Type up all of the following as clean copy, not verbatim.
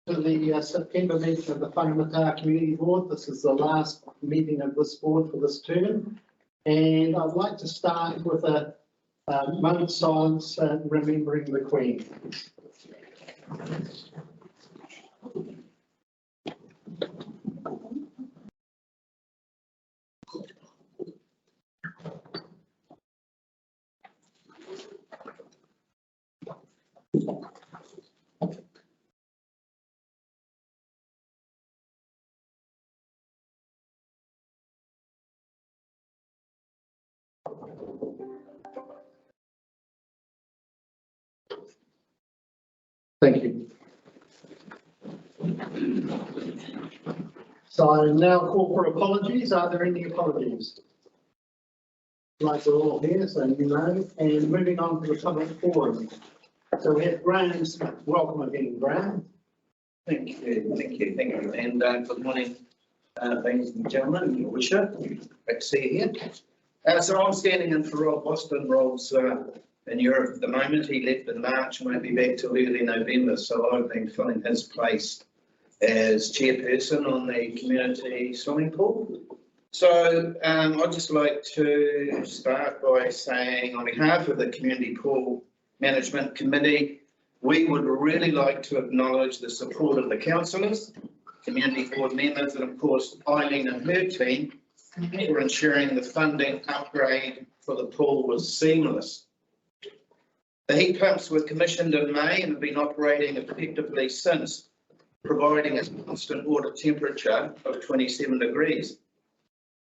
To the September meeting of the Whangamatā Community Board. This is the last meeting of this board for this term, and I'd like to start with a moment of silence remembering the Queen. Thank you. So I now call for apologies. Are there any apologies? Like we're all here, so you know. And moving on to the public forum. So we have Graham Smith. Welcome again, Graham. Thank you. And good morning, ladies and gentlemen, your worship. Great to see you here. So I'm standing in for Rob Boston. Rob's in Europe at the moment. He left in March and won't be back till early November. So I've been filling his place as chairperson on the community swimming pool. So I'd just like to start by saying, on behalf of the Community Pool Management Committee, we would really like to acknowledge the support of the councillors, community board members, and of course Eileen and her team for ensuring the funding upgrade for the pool was seamless. The heat pumps were commissioned in May and have been operating effectively since, providing a constant water temperature of 27 degrees.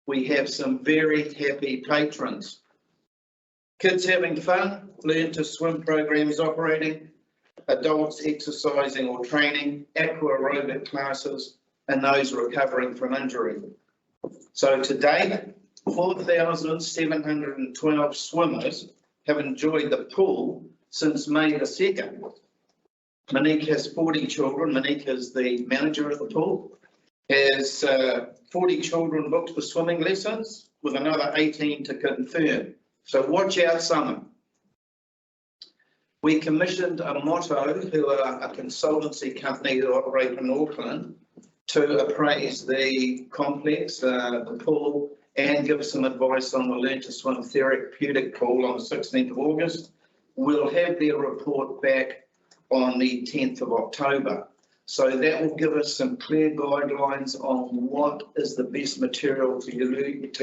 We have some very happy patrons. Kids having fun, learn to swim programs operating, adults exercising or training, aqua aerobic classes, and those recovering from injury. So to date, 4,712 swimmers have enjoyed the pool since May the 2nd. Monique has 40 children. Monique is the manager of the pool. Has 40 children booked for swimming lessons, with another 18 to confirm. So watch out, summer. We commissioned a Motto, who are a consultancy company who operate in Auckland, to appraise the complex, the pool, and give some advice on the Learn to Swim therapeutic pool on the 16th of August. We'll have their report back on the 10th of October. So that will give us some clear guidelines on what is the best material to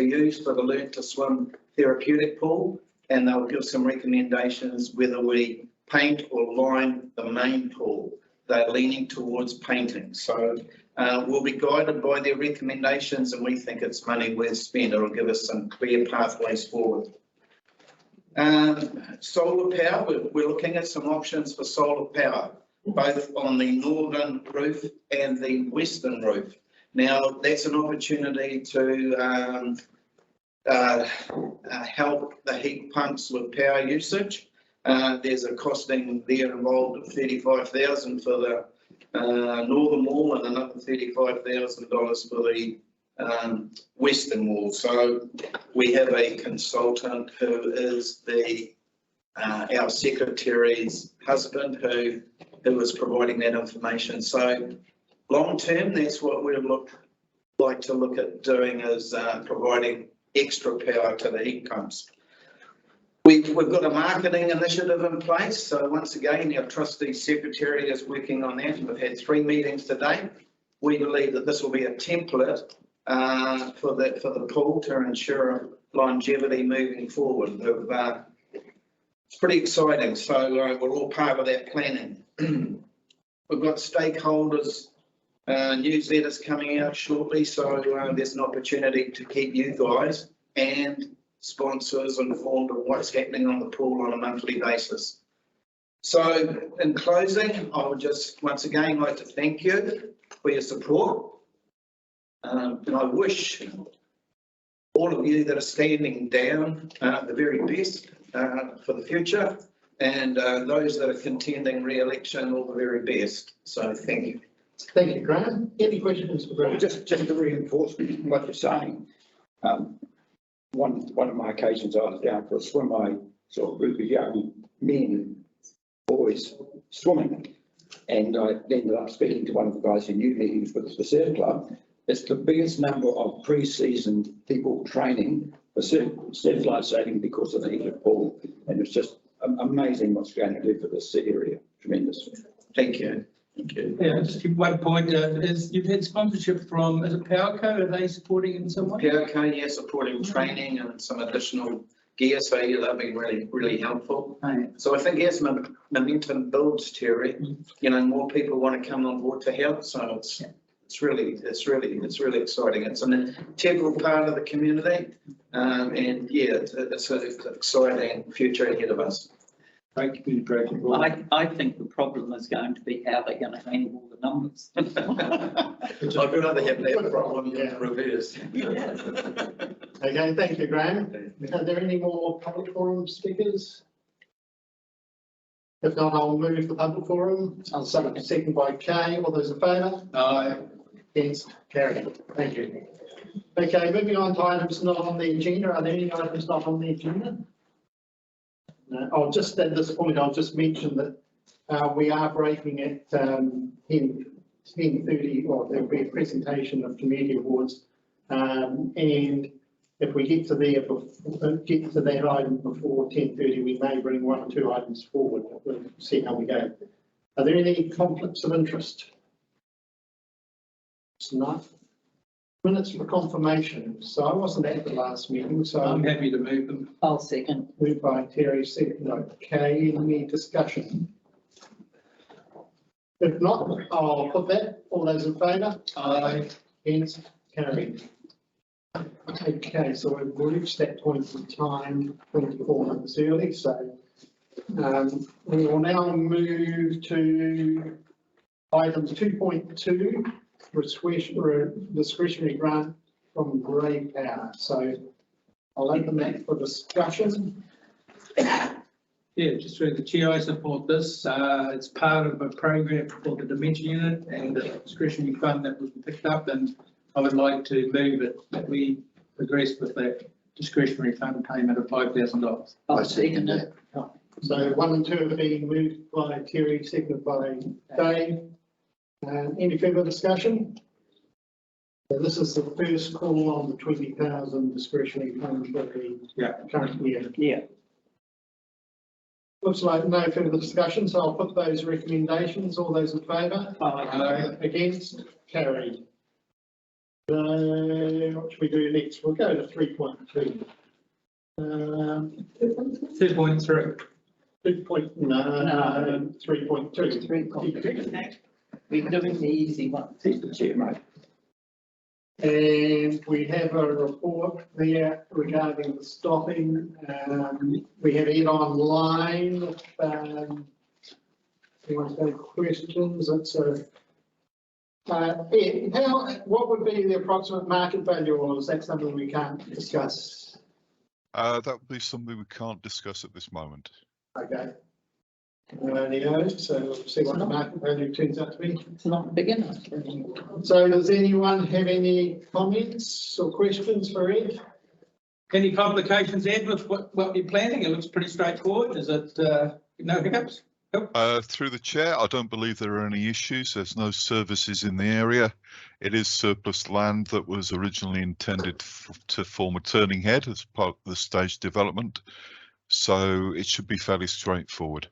use for the Learn to Swim therapeutic pool, and they'll give some recommendations whether we paint or line the main pool. They're leaning towards painting. So we'll be guided by their recommendations, and we think it's money worth spent. It'll give us some clear pathways forward. Solar power, we're looking at some options for solar power, both on the northern roof and the western roof. Now, that's an opportunity to help the heat pumps with power usage. There's a costing there involved of $35,000 for the northern wall and another $35,000 for the western wall. So we have a consultant who is our secretary's husband who is providing that information. So long term, that's what we would like to look at doing, is providing extra power to the heat pumps. We've got a marketing initiative in place. So once again, our trustee secretary is working on that. We've had 3 meetings today. We believe that this will be a template for the pool to ensure longevity moving forward. It's pretty exciting. So we're all part of that planning. We've got stakeholders newsletters coming out shortly. So there's an opportunity to keep you guys and sponsors informed of what's happening on the pool on a monthly basis. So in closing, I would just once again like to thank you for your support. And I wish all of you that are standing down the very best for the future, and those that are contending re-election all the very best. So thank you. Thank you, Graham. Any questions for Graham? Just to reinforce what you're saying, one of my occasions I was down for a swim. I saw a group of young men, boys, swimming, and I ended up speaking to one of the guys who knew me, who was with the surf club. It's the biggest number of pre-seasoned people training for surf lifesaving because of the heat of pool, and it's just amazing what's going to do for this area. Tremendous. Thank you. Thank you. Yeah, just keep one point, is you've had sponsorship from, is it PowerCo, are they supporting in some way? PRK, yeah, supporting training and some additional gear, so yeah, they've been really helpful. Right. So I think as momentum builds, Terry, you know, more people want to come on board to help, so it's really exciting. It's an integral part of the community, and yeah, it's an exciting future ahead of us. Great community project. I think the problem is going to be how they're going to handle the numbers. I'd rather have that problem than reverse. Okay, thank you, Graham. Are there any more public forum speakers? If not, I'll move the public forum. I'll second by Kay. All those in favour? Aye. Against? Carried. Thank you. Okay, moving on to items not on the agenda. Are there any items not on the agenda? No, I'll just, at this point, I'll just mention that we are breaking at 10:30, or there'll be a presentation of community awards. And if we get to that item before 10:30, we may bring one or two items forward. We'll see how we go. Are there any conflicts of interest? It's not. Minutes for confirmation. So I wasn't at the last meeting, so I'm happy to move them. I'll second. moved by Terry, second by Kay. Any discussion? If not, I'll put that. All those in favour? Aye. Against? Carried. Okay, so we've reached that point in time 24 minutes early, so we will now move to items 2.2, discretionary grant from Grey Power. So I'll open that for discussion. Yeah, just through the chair, I support this. It's part of a program for the dementia unit and the discretionary fund that was picked up, and I would like to move it that we progress with that discretionary fund payment of $5,000. I'll second it. So 1 and 2 have been moved by Terry, seconded by Dave. Any further discussion? So this is the first call on the 20,000 discretionary fund for the current year. Yeah. Looks like no further discussion, so I'll put those recommendations. All those in favour? Aye. Against? Carried. What should we do next? We'll go to 3.2. 2.3. 3.2. 3.3. We're doing the easy one. He's the chair, mate. And we have a report there regarding the stopping. We have it online. Anyone's got questions? It's a Ed, what would be the approximate market value, or is that something we can't discuss? That would be something we can't discuss at this moment. Okay. So we'll see what the market value turns out to be. It's not big enough. So does anyone have any comments or questions for Ed? Any complications, Ed, with what you're planning? It looks pretty straightforward. Is it no hiccups? Through the chair, I don't believe there are any issues. There's no services in the area. It is surplus land that was originally intended to form a turning head as part of the stage development. So it should be fairly straightforward.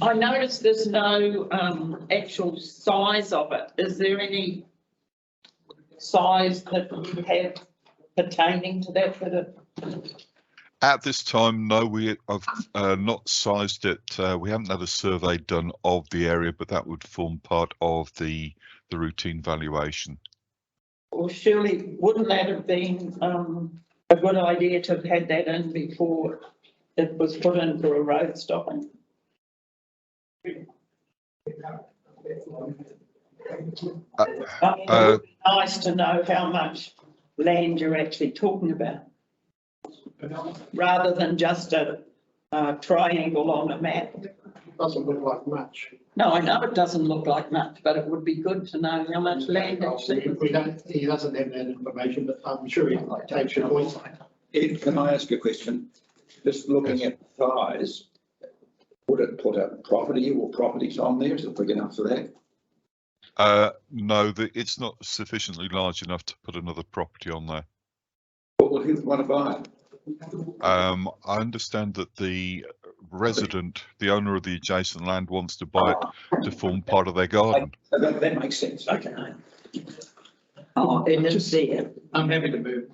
I noticed there's no actual size of it. Is there any size that you have pertaining to that? At this time, no, we have not sized it. We haven't had a survey done of the area, but that would form part of the routine valuation. Well, surely wouldn't that have been a good idea to have had that in before it was put in for a road stopping? It would be nice to know how much land you're actually talking about, rather than just a triangle on a map. Doesn't look like much. No, I know it doesn't look like much, but it would be good to know how much land actually. He doesn't have that information, but I'm sure he takes your point. Ed, can I ask a question? Just looking at size, Would it put a property or properties on there? Is it big enough for that? No, it's not sufficiently large enough to put another property on there. But will who want to buy it? I understand that the resident, the owner of the adjacent land, wants to buy it to form part of their garden. That makes sense. Okay. Oh, it is there. I'm happy to move.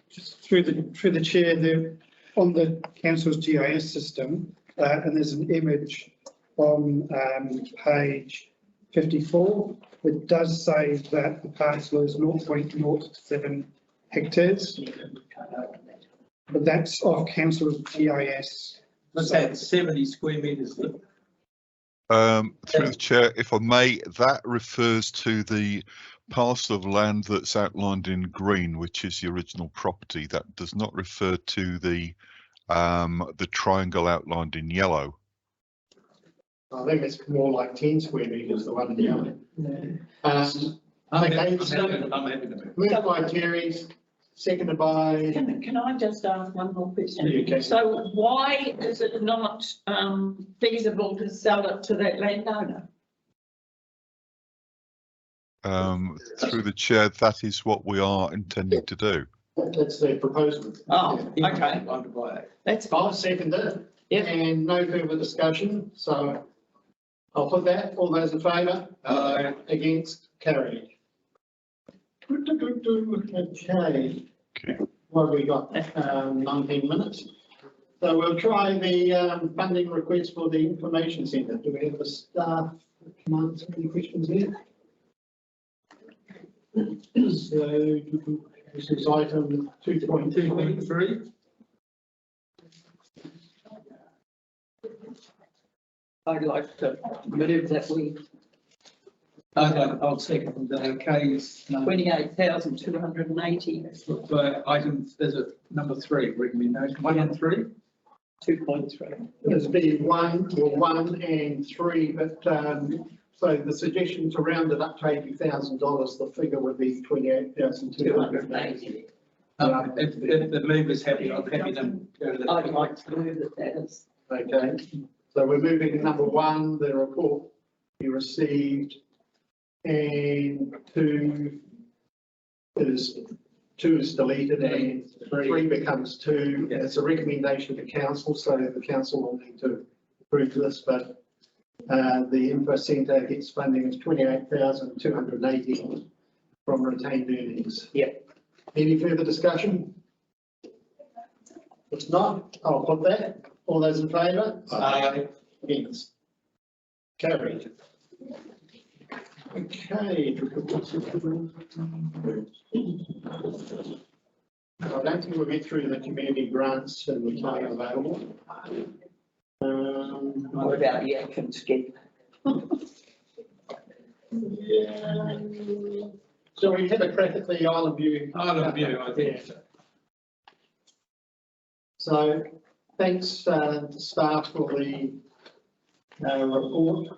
Just through the chair, there on the council's GIS system, and there's an image on page 54. It does say that the parcel is 0.07 hectares, but that's off council's GIS. Let's say 70 square metres. Through the chair, if I may, that refers to the parcel of land that's outlined in green, which is the original property. That does not refer to the triangle outlined in yellow. I think it's more like 10 square metres, the one in the other. I'm Okay, happy so to move. moved by Terry, seconded by, Can I just ask one more question? Yeah, okay. So why is it not feasible to sell it to that landowner? Through the chair, that is what we are intending to do. that's their proposal. Oh, okay, I'm to buy it. that's I'll fine. second it. Yep. And no further discussion, so I'll put that. All those in favour? Against? Carried. Okay. What have we got? 19 minutes. So we'll try the funding request for the information centre. Do we have the staff that can answer any questions here? So this is item 2.2. 2.3. I'd like to move that we I'll second the K's. 28,280, Item, there's a number 3, recommendation, 1 and 3. 2.3. There's been one and three, but so the suggestion to round it up to $80,000, the figure would be 28,280. If the move is happy, I'm happy to go to the. I'd like to move that is. Okay, so we're moving to number 1, the report you received, and 2 is deleted and 3 becomes 2. It's a recommendation to council, so the council will need to approve this, but the info centre gets funding of 28,280 from retained earnings. Yep. Any further discussion? If not, I'll put that. All those in favour? Against? Carried. Okay. I don't think we'll get through the community grants and the time available. What about the action skip? Yeah. So we had a crack at the Island View. Island View, I think. So thanks to staff for the report,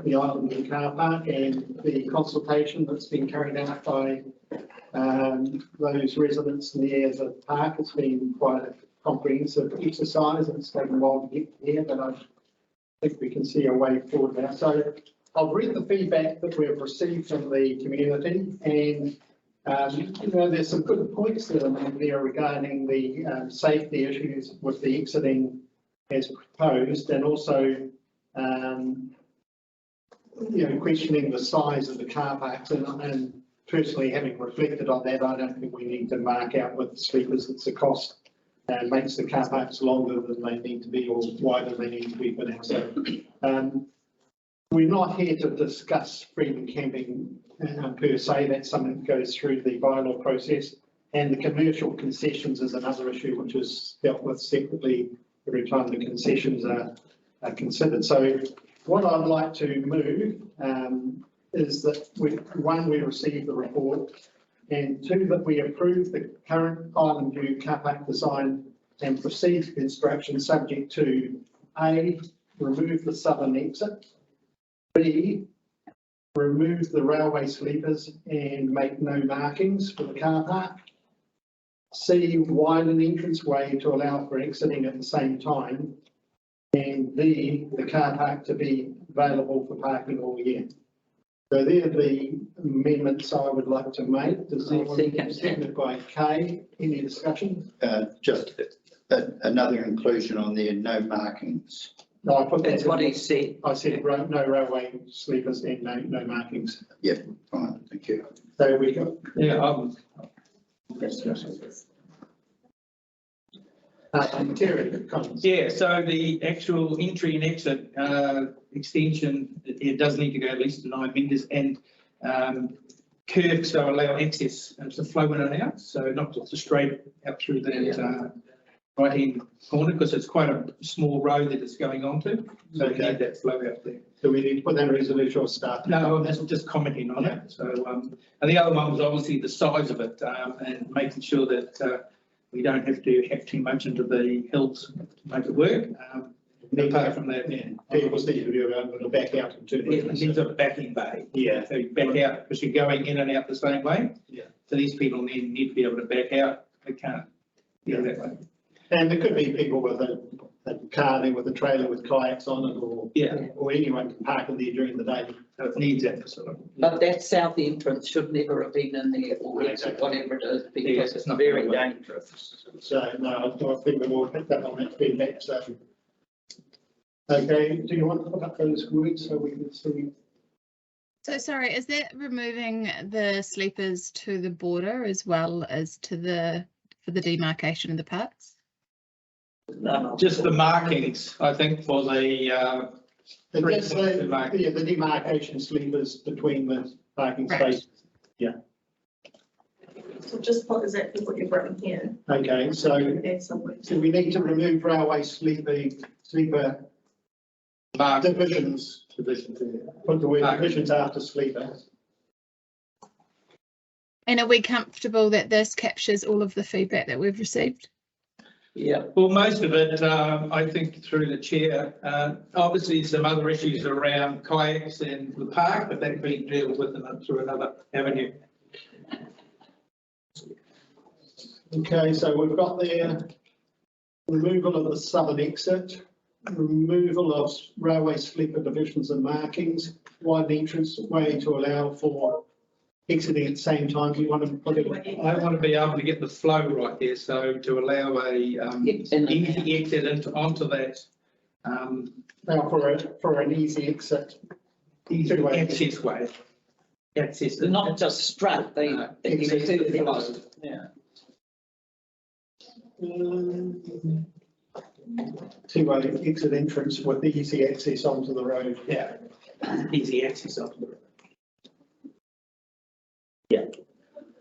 the Island View car park and the consultation that's been carried out by those residents near the park. It's been quite a comprehensive exercise and it's taken a while to get here, but I think we can see a way forward now. So I've read the feedback that we've received from the community and there's some good points that are made there regarding the safety issues with the exiting as proposed and also questioning the size of the car parks and personally having reflected on that, I don't think we need to mark out with the sleepers. It's a cost and makes the car parks longer than they need to be or wider than they need to be for now. So we're not here to discuss freedom camping per se. That's something that goes through the bylaw process, and the commercial concessions is another issue which is dealt with separately every time the concessions are considered. So what I'd like to move is that we receive the report, and 2, that we approve the current Island View car park design and proceed to construction subject to A, remove the southern exit, B, remove the railway sleepers and make no markings for the car park, C, widen the entranceway to allow for exiting at the same time, And B, the car park to be available for parking all year. So they're the amendments I would like to make. Does anyone, seconded by Kay, any discussion? Just another inclusion on there, no markings. No, I put that. That's what he said. I said no railway sleepers and no markings. Yeah, fine, thank you. So we got, Yeah, Terry, comments. yeah, so the actual entry and exit extension, it does need to go at least to 9 metres, and curves so allow access to flow in and out, so not just a straight out through that right-hand corner, because it's quite a small road that it's going onto, so we need that flow out there. Do we need to put that in resolution or start? No, that's just commenting on it. So, and the other one was obviously the size of it, and making sure that we don't have to hack too much into the hills to make it work. Apart from that, yeah. Vehicles need to be able to back out into It needs a backing bay. Yeah. So you back out because you're going in and out the same way. Yeah. So these people need to be able to back out. They can't go that way. And there could be people with a car there with a trailer with kayaks on it, or Yeah. or anyone can park in there during the day. So it needs that facility. But that south entrance should never have been in there, or exit, whatever it is, Yeah, because it's it's not very gonna work. dangerous. So no, I think we will pick that on that feedback. So, okay, do you want to put up those words so we can see? So sorry, is that removing the sleepers to the border as well as to for the demarcation of the parks? Just the markings, I think, for the That's the demarcation sleepers between the parking Right. spaces. So just put exactly what you've written here. Okay, so Add somewhere. so we need to remove railway sleeper mark. divisions. Put the word divisions after sleeper. And are we comfortable that this captures all of the feedback that we've received? Yeah, Well, most of it, I think through the chair, obviously some other issues around kayaks and the park, but that can be dealt with through another avenue. Okay, so we've got there removal of the southern exit, removal of railway sleeper divisions and markings, wide entrance way to allow for exiting at the same time. Do you want to put it? I want to be able to get the flow right there, so to allow a easy exit onto that Now for an easy exit. easy Two-way. access way. Access. not just straight, they. Exit the flow. Yeah. Two-way exit entrance with easy access onto the road. Yeah, easy access onto the road.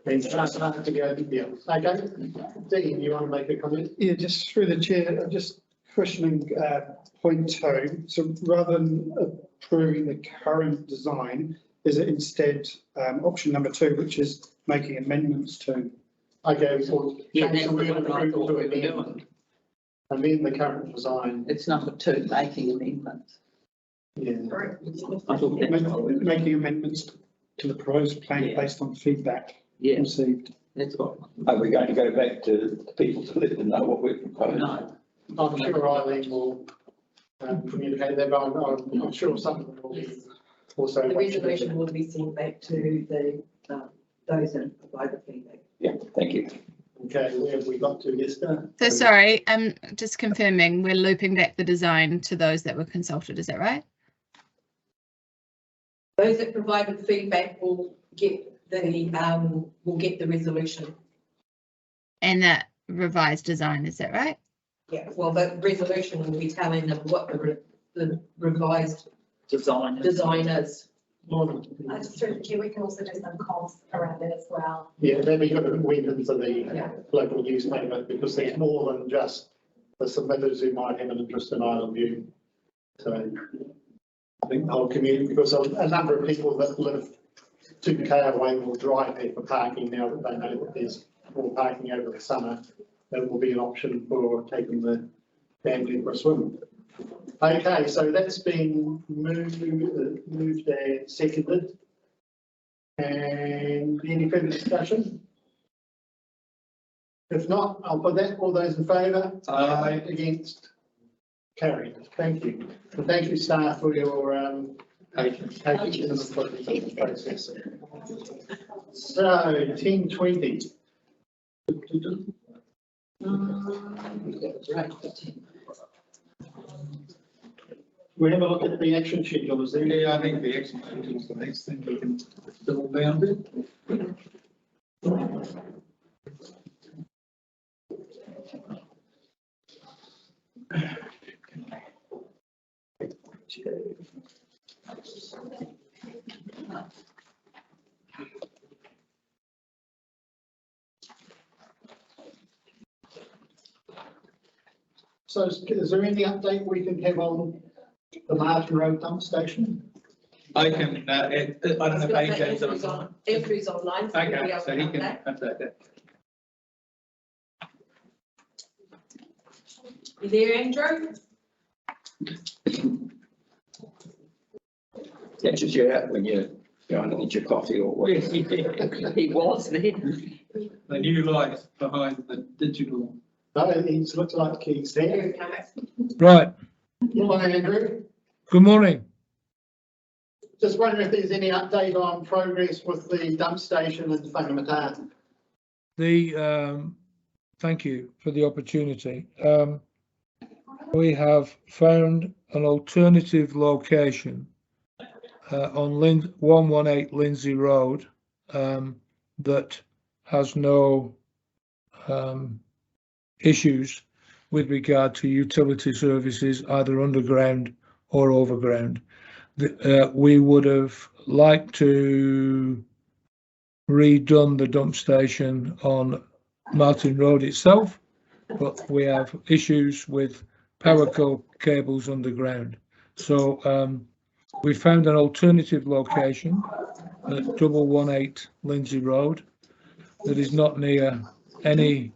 And just to go, yeah, okay. Dean, you want to make a comment? Yeah, just through the chair, I'm just questioning point 2. So rather than approving the current design, is it instead option number 2, which is making amendments to? Okay, so Yeah, change that's the word what I approve thought to we were amend. Amend the current design. It's number 2, making amendments. Yeah. I thought that, Making amendments to the proposed plan Yeah. based on feedback yeah, received. that's what, Are we going to go back to people to let them know what we're proposing? no. I'm sure Eileen will communicate that, but I'm sure some of them will be also. The resolution will be sent back to the, those that provide the feedback. Yeah, thank you. Okay, where have we got to, Esther? So sorry, just confirming we're looping back the design to those that were consulted, is that right? Those that provided feedback will get the resolution. And that revised design, is that right? Yeah, well, the resolution will be telling them what the revised Design. design is. Just through the chair, we can also do some comps around it as well. Yeah, then we got to went into the Yeah. local newspaper because there's more than just the submitters who might have an interest in Island View. So I think the whole community, because a number of people that live 2K away will drive there for parking now that they know that there's more parking over the summer. That will be an option for taking the family for a swim. Okay, so that's been moved and seconded. And any further discussion? If not, I'll put that, all those in favour? Aye. Against? Carried. Thank you. And thank you, staff, for your Patience. patience in the process. So 10:20. We have a look at the action schedule, is there? Yeah, I think the action schedule is the next thing we can fiddle down to. So is there any update we can have on the Martin Road dump station? I can, I don't know if AJ's on. Andrew's online. So he'll be Okay, able so to he can update. update that. You there, Andrew? That's just you out when you're going to get your coffee or what. Yes, he was there. The new light behind the digital. No, it looks like he's Here there. he comes. Right, Hello, Andrew. good morning. Just wondering if there's any update on progress with the dump station in Whangamatā. Thank you for the opportunity. We have found an alternative location on 118 Lindsay Road that has no issues with regard to utility services, either underground or overground. We would have liked to redone the dump station on Martin Road itself, but we have issues with power cables underground. So we found an alternative location at 118 Lindsay Road that is not near any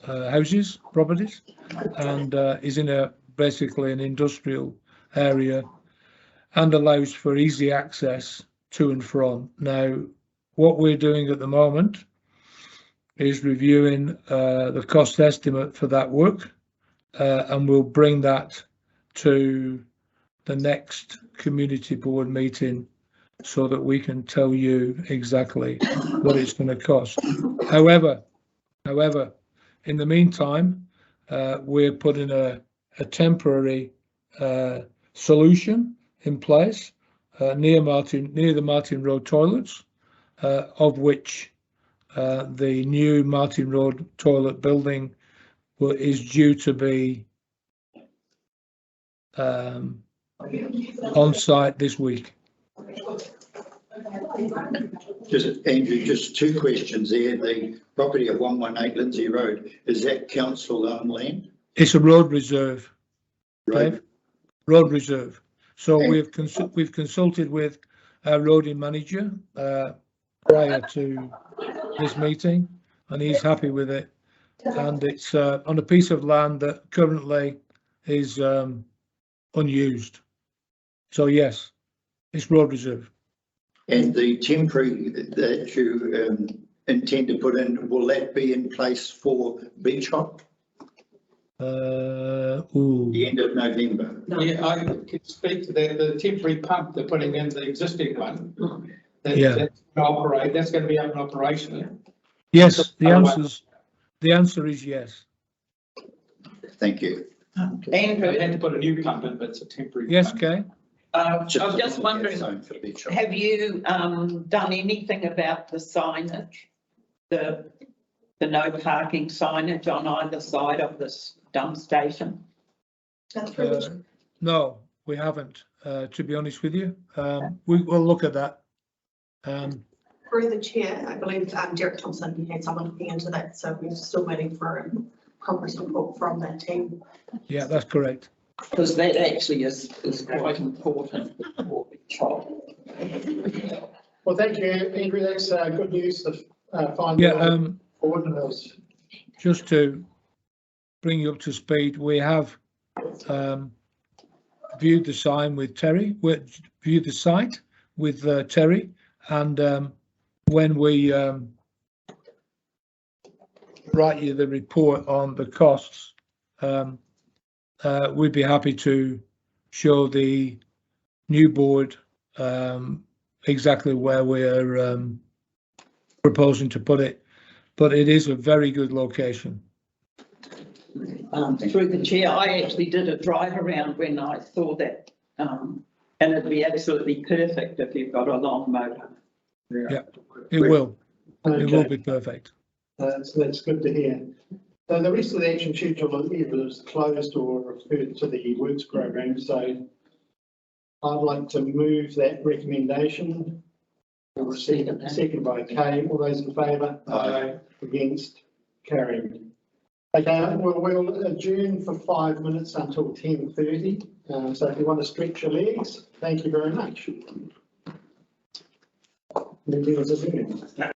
houses, properties, and is in basically an industrial area and allows for easy access to and from. Now, what we're doing at the moment is reviewing the cost estimate for that work, and we'll bring that to the next community board meeting so that we can tell you exactly what it's going to cost. However, in the meantime, we're putting a temporary solution in place near the Martin Road toilets, of which the new Martin Road toilet building is due to be on site this week. Just Andrew, just two questions there. The property of 118 Lindsay Road, is that council owned land? It's a road reserve, Right. Dave. Road reserve. So we've consulted with our roading manager prior to this meeting, and he's happy with it. And it's on a piece of land that currently is unused. So yes, it's road reserve. And the temporary that you intend to put in, will that be in place for beach hop? The end of November. Yeah, I can speak to that. The temporary pump they're putting in the existing one. That's going to be up and operational. Yes, the answer is yes. Thank you. Andrew, They had to put a new pump in, but it's a temporary. Yes, pump. Kay. I was just wondering, For beach hop. have you done anything about the signage? The no parking signage on either side of this dump station? No, we haven't, to be honest with you. We will look at that. Through the chair, I believe Derek Thompson had someone looking into that, so we're still waiting for a progress report from that team. Yeah, that's correct. Because that actually is quite important for the child. Well, thank you, Andrew. That's good news to find. Yeah, Ordinals. just to bring you up to speed, we have viewed the sign with Terry, viewed the site with Terry, and when we write you the report on the costs we'd be happy to show the new board exactly where we're proposing to put it, but it is a very good location. Through the chair, I actually did a drive around when I saw that, and it'd be absolutely perfect if you've got a long motor. Yeah, it will. It will be perfect. So that's good to hear. So the rest of the action schedule either is closed or referred to the works program. So I'd like to move that recommendation. Second by Kay. All those in favour? Aye. Against? Carried. Okay, we'll adjourn for 5 minutes until 10:30. So if you want to stretch your legs, thank you very much. Meeting is adjourned.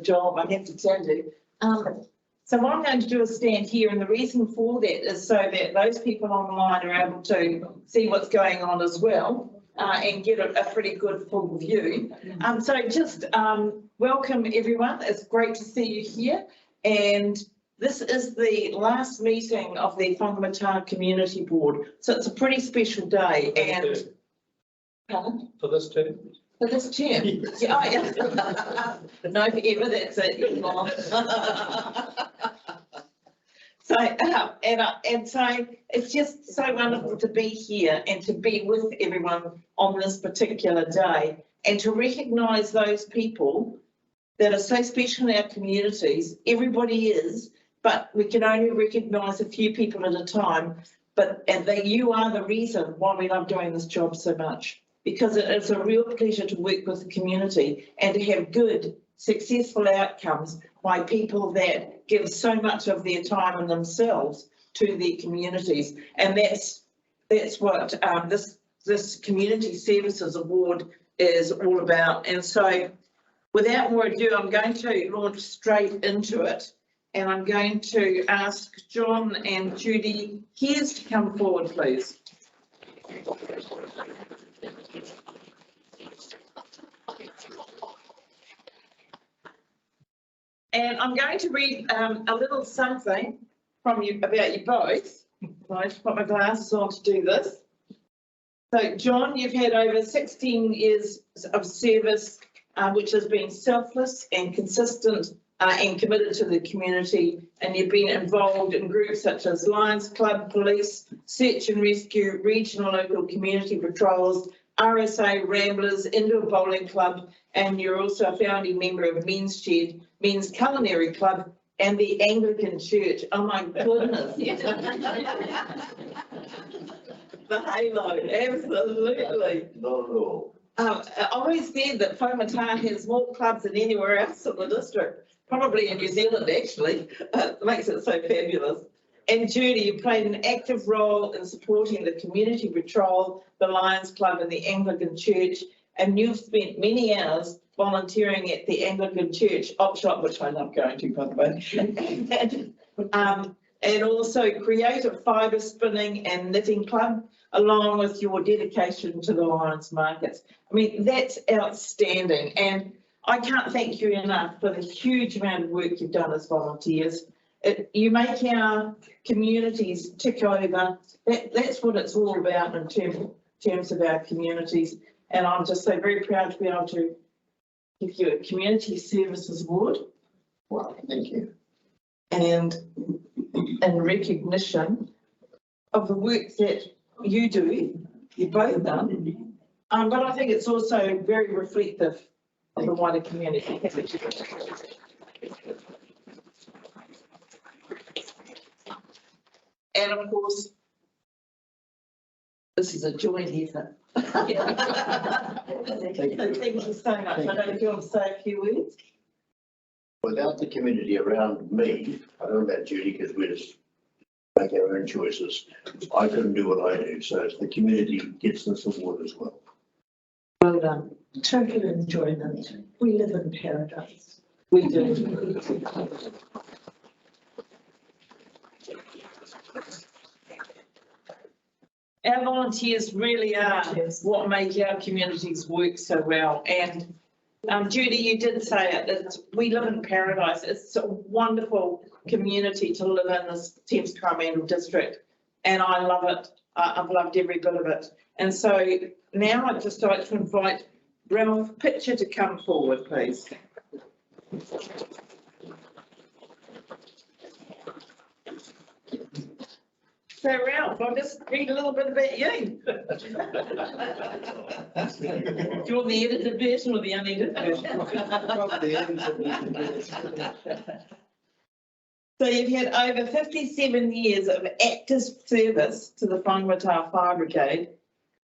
Job, I have to tell you. So what I'm going to do is stand here, and the reason for that is so that those people online are able to see what's going on as well, and get a pretty good full view. So just welcome everyone. It's great to see you here. And this is the last meeting of the Whangamatā Community Board. So it's a pretty special day. And For this term? for this term, yeah, oh, yeah. No, ever, that's it. So, and so it's just so wonderful to be here and to be with everyone on this particular day, and to recognise those people that are so special in our communities. Everybody is, but we can only recognise a few people at a time. And that you are the reason why we love doing this job so much. Because it is a real pleasure to work with the community and to have good, successful outcomes by people that give so much of their time and themselves to their communities. And that's what this Community Services Award is all about. And so without more ado, I'm going to launch straight into it. And I'm going to ask John and Judy Kears to come forward, please. And I'm going to read a little something from you about you both. I just put my glasses on to do this. So, John, you've had over 16 years of service, which has been selfless and consistent and committed to the community. And you've been involved in groups such as Lions Club, Police, Search and Rescue, Regional Local Community Patrols, RSA, Ramblers, Indoor Bowling Club, and you're also a founding member of Men's Shed, Men's Culinary Club, and the Anglican Church. Oh my goodness. The halo, absolutely. Not at all. I always said that Whangamatā has more clubs than anywhere else in the district, probably in New Zealand actually. It makes it so fabulous. And Judy, you played an active role in supporting the Community Patrol, the Lions Club and the Anglican Church, and you've spent many hours volunteering at the Anglican Church op shop, which I love going to, by the way, and also Creative Fibre Spinning and Knitting Club, along with your dedication to the Lions markets. I mean, that's outstanding, and I can't thank you enough for the huge amount of work you've done as volunteers. You make our communities tick over. That's what it's all about in terms of our communities. And I'm just so very proud to be able to give you a Community Services Award. Well, thank you. And in recognition of the work that you do, you both done. But I think it's also very reflective of the wider community. And of course, this is a joint effort. Thank you so much. I don't know if you want to say a few words. Without the community around me, I don't know about Judy because we just make our own choices. I couldn't do what I do, so the community gets this award as well. Well done. Total enjoyment. We live in paradise. We do. Our volunteers really are what make our communities work so well, and Judy, you did say it, we live in paradise. It's a wonderful community to live in, this Thames Coromandel district. And I love it. I've loved every bit of it. And so now I'd just like to invite Ralph Pitcher to come forward, please. So Ralph, I'll just read a little bit about you. Do you want the edited version or the unedited version? So you've had over 57 years of active service to the Whangamatā Fire Brigade.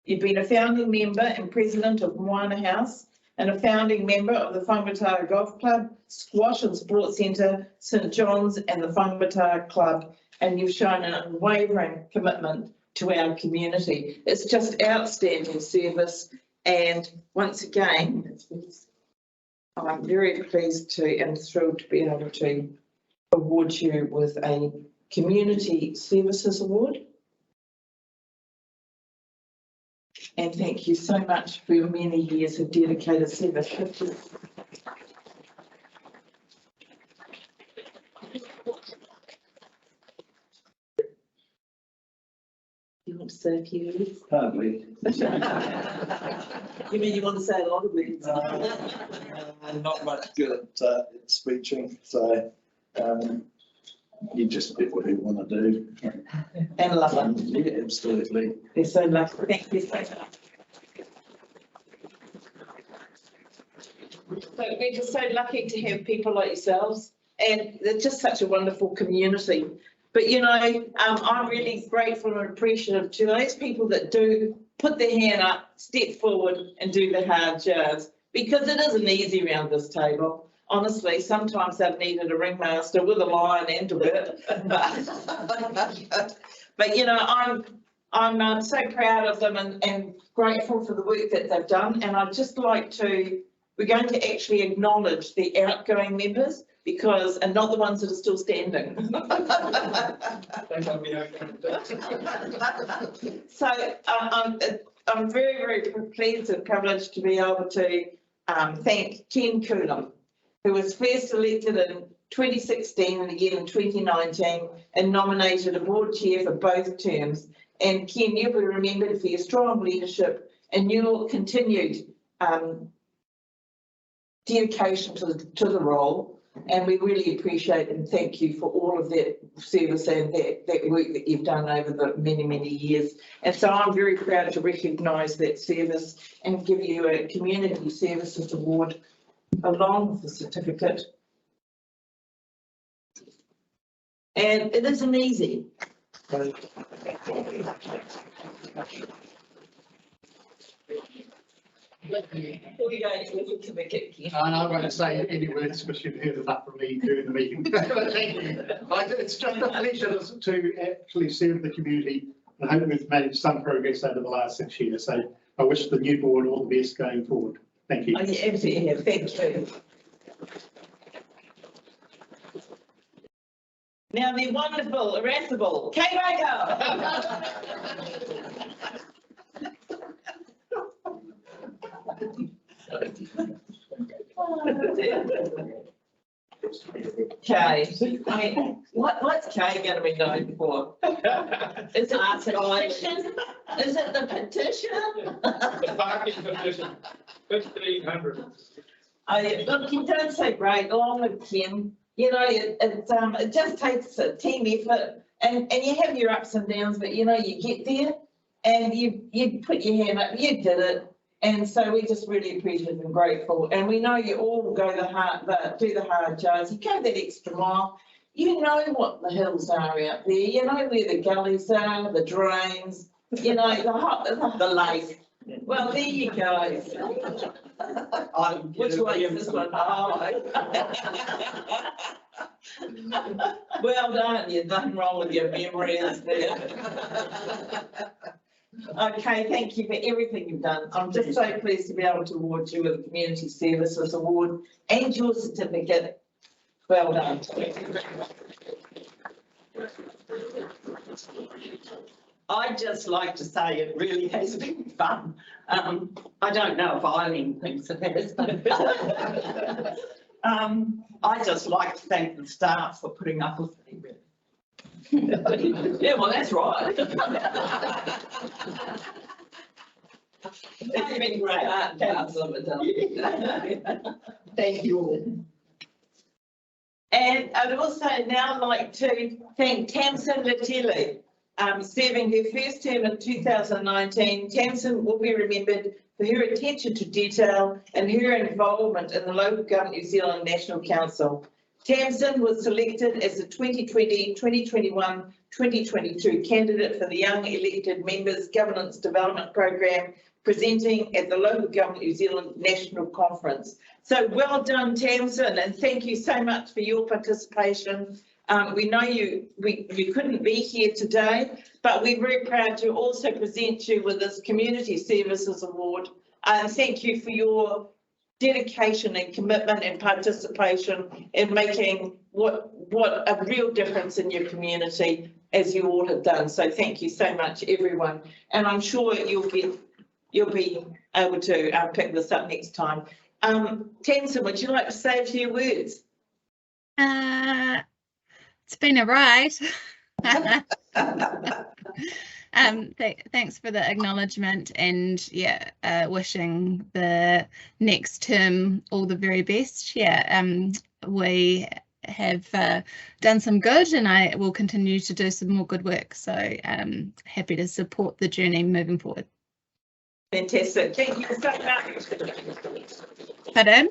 You've been a founding member and president of Moana House and a founding member of the Whangamatā Golf Club, Squash and Sports Centre, St John's and the Whangamatā Club, and you've shown an unwavering commitment to our community. It's just outstanding service, and once again, I'm very pleased to and thrilled to be able to award you with a Community Services Award. And thank you so much for your many years of dedicated service. You want to say a few words? Hardly. You mean you want to say a lot of words? Not much good at speeching, so you just do what you want to do. And love them. Yeah, absolutely. They're so lucky. Thank you so much. So we're just so lucky to have people like yourselves, and they're just such a wonderful community. But you know, I'm really grateful and appreciative to those people that do put their hand up, step forward and do the hard yards, because it isn't easy around this table. Honestly, sometimes I've needed a ringmaster with a line and to it. But you know, I'm so proud of them and grateful for the work that they've done. And I'd just like to, we're going to actually acknowledge the outgoing members, because, and not the ones that are still standing. So I'm very, very pleased and privileged to be able to thank Ken Coulomb, who was first elected in 2016 and again in 2019 and nominated a board chair for both terms. And Ken, you'll be remembered for your strong leadership and your continued dedication to the role. And we really appreciate and thank you for all of that service and that work that you've done over the many, many years. And so I'm very proud to recognise that service and give you a Community Services Award along with the certificate. And it isn't easy. And I won't say any words because you've heard enough from me during the meeting. Thank you. It's just a pleasure to actually serve the community, and I hope we've made some progress over the last 6 years. So I wish the new board all the best going forward. Thank you. Oh, you absolutely have. Thank you. Now the wonderful, irascible Kate Baker. Kay, I mean, what's Kay going to be known for? Is it the petition? Is it the petition? The parking petition, 1,500. Oh, yeah. Look, you've done so great, along with Ken. You know, it just takes a team effort, and you have your ups and downs, but you know, you get there and you put your hand up, you did it. And so we're just really appreciative and grateful. And we know you all go do the hard yards. You go that extra mile. You know what the hills are out there. You know where the gullies are, the drains, you know, the lake. Well, there you go. Which way is this one? Oh. Well done. You've nothing wrong with your memory, is there? Okay, thank you for everything you've done. I'm just so pleased to be able to award you with a Community Services Award and your certificate. Well done. I'd just like to say it really has been fun. I don't know if Eileen thinks it has, but I just like to thank the staff for putting up with me. Yeah, well, that's right. It's been great. Thank you all. And I'd also now like to thank Tamsin Latili, serving her first term in 2019. Tamsin will be remembered for her attention to detail and her involvement in the Local Government New Zealand National Council. Tamsin was selected as the 2020, 2021, 2022 candidate for the Young Elected Members Governance Development Program, presenting at the Local Government New Zealand National Conference. So well done, Tamsin, and thank you so much for your participation. We know you couldn't be here today, but we're very proud to also present you with this Community Services Award. Thank you for your dedication and commitment and participation in making what a real difference in your community, as you all have done. So thank you so much, everyone. And I'm sure you'll be able to pick this up next time. Tamsin, would you like to say a few words? It's been a ride. Thanks for the acknowledgement, and yeah, wishing the next term all the very best. Yeah, we have done some good, and I will continue to do some more good work. So happy to support the journey moving forward. Fantastic. Thank you so much. Pardon?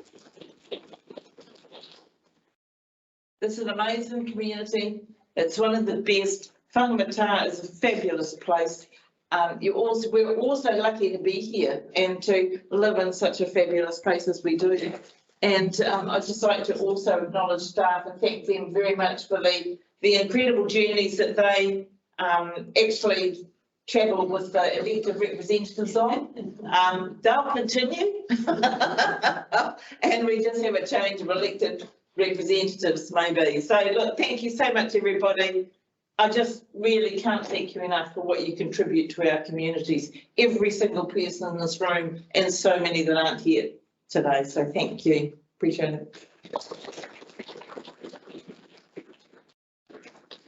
This is an amazing community. It's one of the best. Whangamatā is a fabulous place. We're also lucky to be here and to live in such a fabulous place as we do. And I'd just like to also acknowledge staff and thank them very much for the incredible journeys that they actually travel with the elected representatives on. They'll continue. And we just have a change of elected representatives maybe. So look, thank you so much, everybody. I just really can't thank you enough for what you contribute to our communities. Every single person in this room and so many that aren't here today. So thank you. Appreciate it.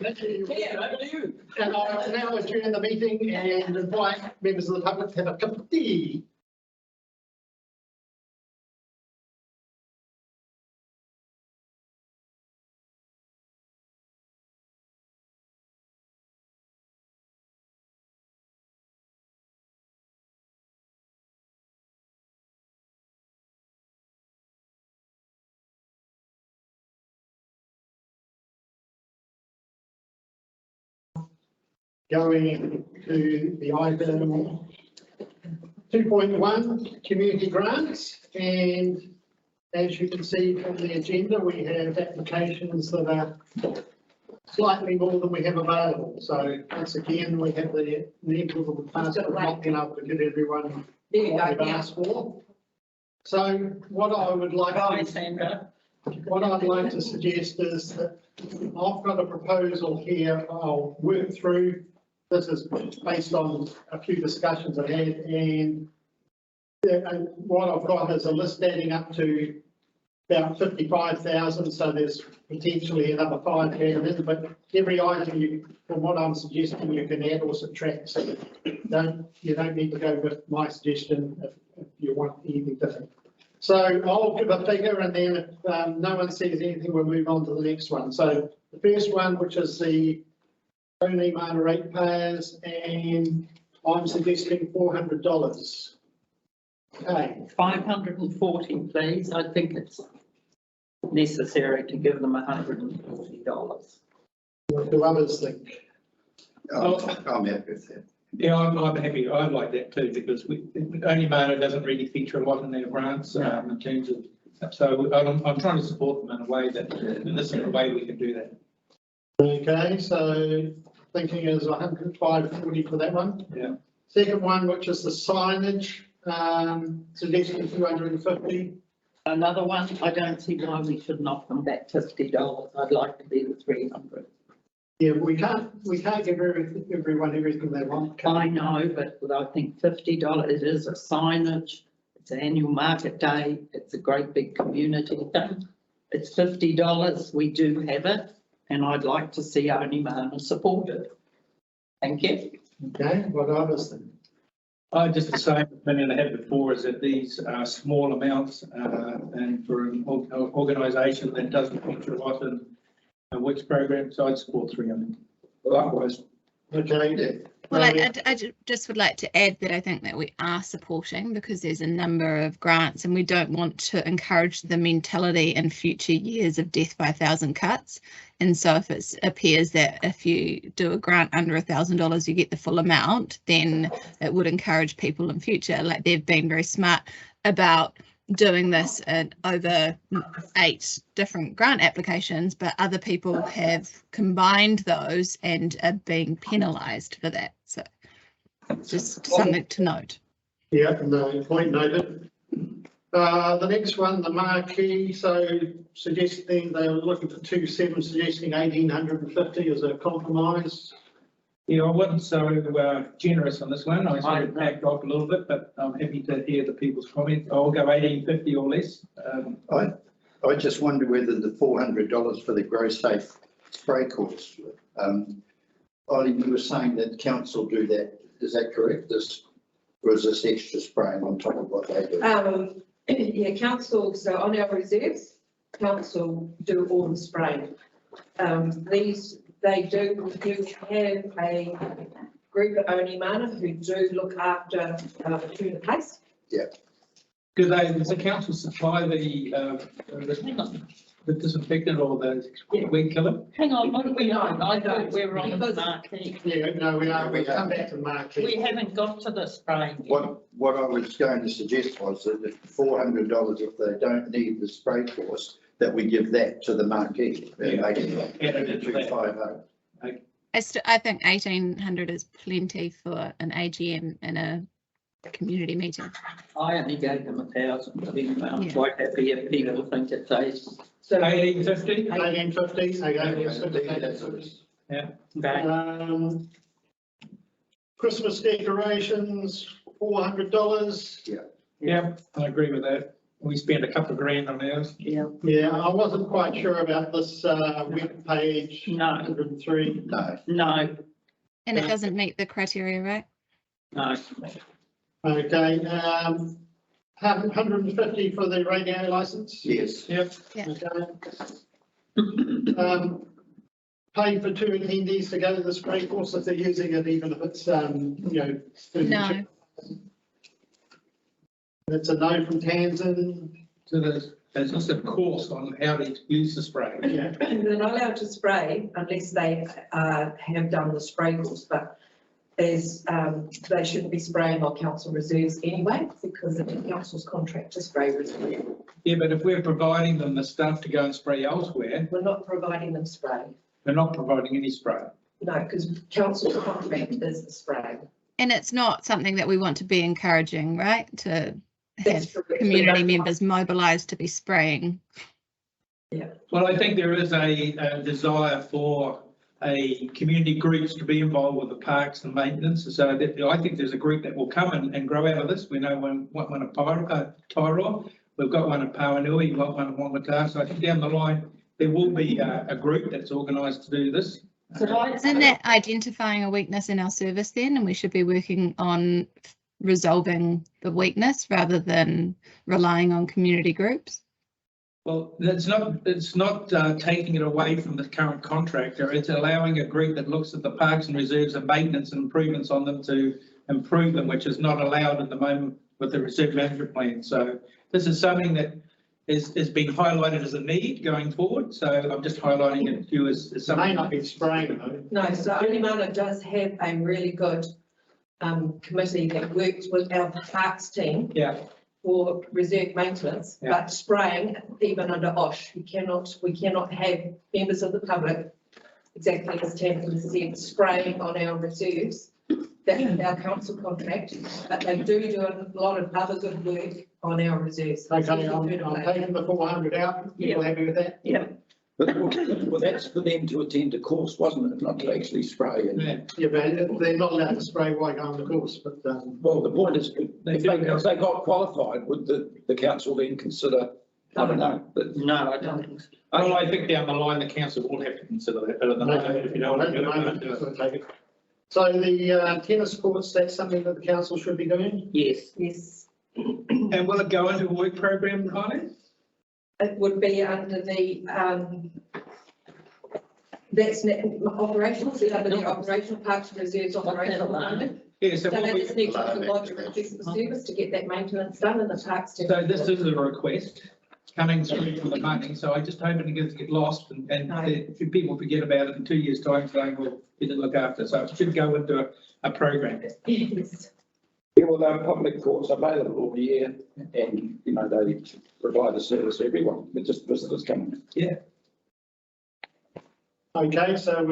Thank you. Yeah, over to you. And I'll now adjourn the meeting and invite members of the public to have a cup of tea. Going to the item 2.1, community grants, and as you can see from the agenda, we have applications that are slightly more than we have available. So once again, we have the inevitable task of not being able to give everyone what they've asked for. So what I would like I'd like to suggest is that I've got a proposal here I'll work through. This is based on a few discussions I had, and what I've got is a list adding up to about 55,000. So there's potentially another 5 added in, but every item from what I'm suggesting, you can add or subtract. So you don't need to go with my suggestion if you want anything different. So I'll give a figure, and then if no one says anything, we'll move on to the next one. So the first one, which is the only minor ratepayers, and I'm suggesting $400. Okay. 540, please. I think it's necessary to give them $140. What do others think? I'm happy with that. Yeah, I'm happy. I like that too, because only Mana doesn't really feature a lot in their grants in terms of, so I'm trying to support them in a way that, this is a way we can do that. Okay, so thinking is 105.40 for that one. Yeah. Second one, which is the signage, suggesting 250. Another one, I don't see why we should knock them back $50. I'd like to be the 300. Yeah, we can't give everyone everything they want. can I we? know, but I think $50, it is a signage, it's an annual market day, it's a great big community thing. It's $50, we do have it, and I'd like to see Onimana support it. Thank you. Okay, what others then? I just the same opinion I had before, is that these are small amounts, and for an organisation that doesn't feature a lot in a WICS program, so I'd support 300. Likewise. Okay. Well, I just would like to add that I think that we are supporting, because there's a number of grants and we don't want to encourage the mentality in future years of death by 1,000 cuts. And so if it appears that if you do a grant under $1,000, you get the full amount, then it would encourage people in future. Like, they've been very smart about doing this in over 8 different grant applications, but other people have combined those and are being penalised for that. So just something to note. Yeah, no, point noted. The next one, the marquee, so suggesting they were looking for 2.7, suggesting 1,850 as a compromise. Yeah, I wasn't so generous on this one. I sort of backed off a little bit, but I'm happy to hear the people's comments. I'll go 1,850 or less. I just wonder whether the $400 for the Grow Safe spray course, Ollie, you were saying that council do that, is that correct? Or is this extra spraying on top of what they do? Yeah, council, so on our reserves, council do all the spraying. They do have a group at Onimana who do look after the place. Yeah. Does the council supply the disinfectant or the weed killer? Hang on, what do we know? I thought we were on the marquee. Yeah, no, we are. We come back to the marquee. We haven't got to the spraying. What I was going to suggest was that if $400, if they don't need the spray course, that we give that to the marquee. And make it 250. I think 1,800 is plenty for an AGM and a community meeting. I only gave them 1,000, but I'm quite happy if people think it's so 1,850. 1,850. Yeah. Okay. Christmas decorations, $400. Yeah, I agree with that. We spent a couple of grand on ours. Yeah. Yeah, I wasn't quite sure about this web page. No. 103. No. And it doesn't meet the criteria, right? No. Okay, 150 for the radio license? Yes. Yep. Yeah. Okay. Pay for 2 attendees to go to the spray course if they're using it, even if it's, No. That's a no from Tanzan. So there's just a course on how to use the spray. Yeah. They're not allowed to spray unless they have done the spray course, but they shouldn't be spraying on council reserves anyway, because it's the council's contract to spray reserve. Yeah, but if we're providing them the stuff to go and spray elsewhere, We're not providing them spray. we're not providing any spray. No, because council's contract is the spray. And it's not something that we want to be encouraging, right? To That's have correct. community members mobilised to be spraying. Well, I think there is a desire for a community groups to be involved with the parks and maintenance. So I think there's a group that will come and grow out of this. We know one at Tairoa, we've got one at Pauanui, we've got one at Whangamatā. So I think down the line, there will be a group that's organised to do this. Isn't that identifying a weakness in our service then? And we should be working on resolving the weakness rather than relying on community groups? Well, it's not taking it away from the current contractor. It's allowing a group that looks at the parks and reserves and maintenance and improvements on them to improve them, which is not allowed at the moment with the reserve management plan. So this is something that is being highlighted as a need going forward. So I'm just highlighting it to you as something. May not be spraying though. No, so Onimana does have a really good committee that works with our parks team. Yeah. For reserve maintenance, but spraying, even under OSH, we cannot have members of the public, exactly as Tamsin said, spraying on our reserves. That is our council contract, but they do a lot of other good work on our reserves. Okay, I'm taking the 400 out. People happy with that? Yeah. But well, that's for them to attend a course, wasn't it? Not to actually spray. And, Yeah, but they're not allowed to spray while going on the course, but, well, the point is, if they got qualified, would the council then consider, I don't know, but No, I don't think so. Well, I think down the line, the council will have to consider that, but at the moment, if you don't want to do it. so the tennis courts, that's something that the council should be doing? Yes. Yes, And will it go into a work program, Connie? it would be under the, that's operational, so under the operational parks and reserves operational funding. Yeah, So so what they we, just need to lodge a request for service to get that maintenance done in the parks. so this is a request coming through for the money, so I just hope it doesn't get lost and if people forget about it in 2 years' time saying, well, we didn't look after it, so it should go into a program. Yes. yeah, well, they're public courts available all year, and you know they provide a service to everyone, but just visitors coming. Yeah. Okay, so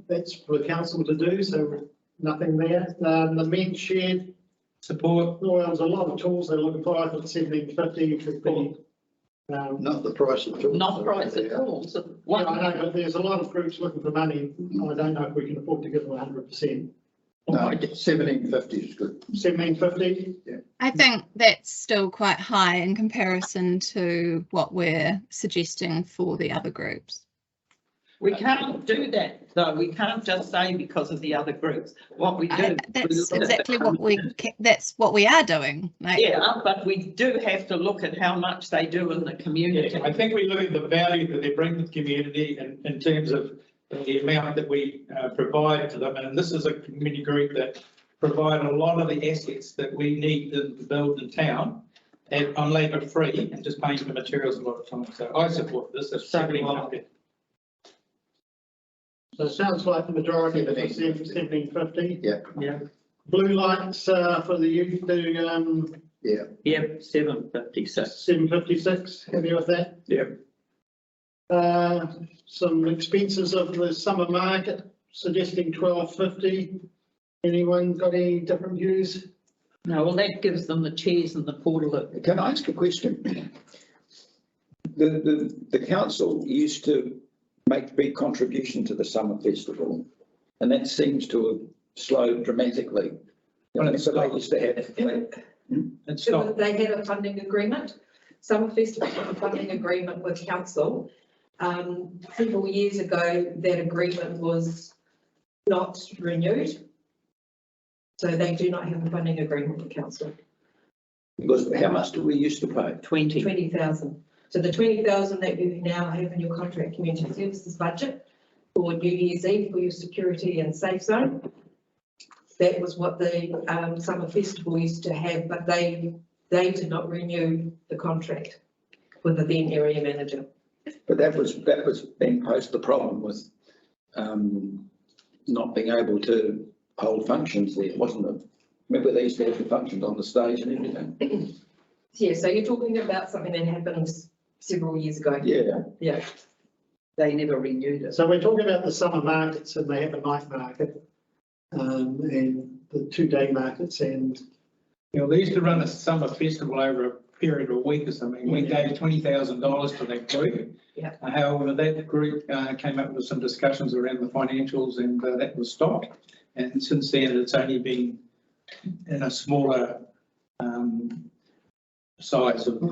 that's for the council to do, so nothing there. The men's shed Support. well, there's a lot of tools they're looking for. I thought 1750 could be. Not the price of tools. Not price at all. So Yeah, one, I know, but there's a lot of groups looking for money. I don't know if we can afford to give them 100%. No, 1750 is good. 1750? I think that's still quite high in comparison to what we're suggesting for the other groups. we can't do that, though. We can't just say because of the other groups. What we do. That's exactly what that's what we are doing. Like, Yeah, but we do have to look at how much they do in the community. Yeah, I think we look at the value that they bring to the community in terms of the amount that we provide to them. And this is a community group that provide a lot of the assets that we need to build in town and on labour free and just paying for materials a lot of time. So I support this. It's So it sounds like the majority of it is 1750. Yeah. Yeah. Blue lights for the youth do Yeah. Yep, 756. 756. Happy with that? Yeah. Some expenses of the summer market suggesting 1250. Anyone got any different views? No, well, that gives them the chairs and the portaloo. Can I ask a question? The council used to make big contribution to the summer festival, and that seems to have slowed dramatically. Well, it's So they used to have. It's So not. they had a funding agreement. Summer Festival had a funding agreement with council. Several years ago, that agreement was not renewed. So they do not have a funding agreement with council. Because how much do we used to pay? 20. 20,000. So the 20,000 that you now have in your contract community services budget for New Year's Eve for your security and safe zone, that was what the summer festival used to have, but they did not renew the contract with the then area manager. But that was then posed the problem with not being able to hold functions there, wasn't it? Remember they used to have the functions on the stage and everything? Yeah, so you're talking about something that happened several years ago. Yeah. Yeah. They never renewed it. So we're talking about the summer markets and they have a night market and the 2-day markets and. You know, they used to run a summer festival over a period of a week or something. We gave $20,000 to that group. Yeah. However, that group came up with some discussions around the financials and that was stopped. And since then, it's only been in a smaller size of. I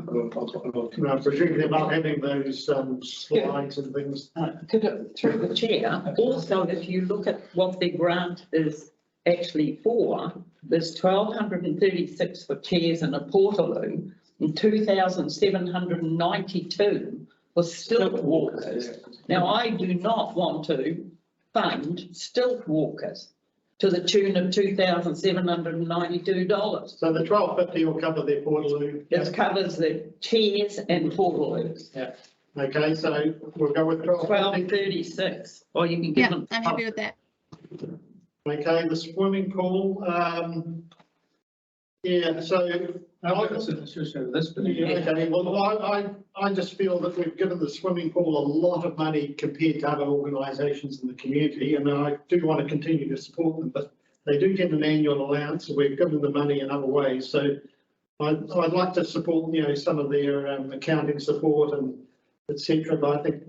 presume they're not having those slides and things. Through the chair, also, if you look at what their grant is actually for, there's 1,236 for chairs and a portaloo and 2,792 for stilt walkers. Now, I do not want to fund stilt walkers to the tune of $2,792. So the 1250 will cover their portaloo. It covers the chairs and portaloos. Yeah. Okay, so we'll go with 1250. 1236, or you can give Yeah, them. I'm happy with that. Okay, the swimming pool. Yeah, so. This, but Yeah, okay, well, I just feel that we've given the swimming pool a lot of money compared to other organisations in the community, and I do want to continue to support them, but they do get an annual allowance, so we've given them money in other ways, so I'd like to support, you know, some of their accounting support and et cetera, but I think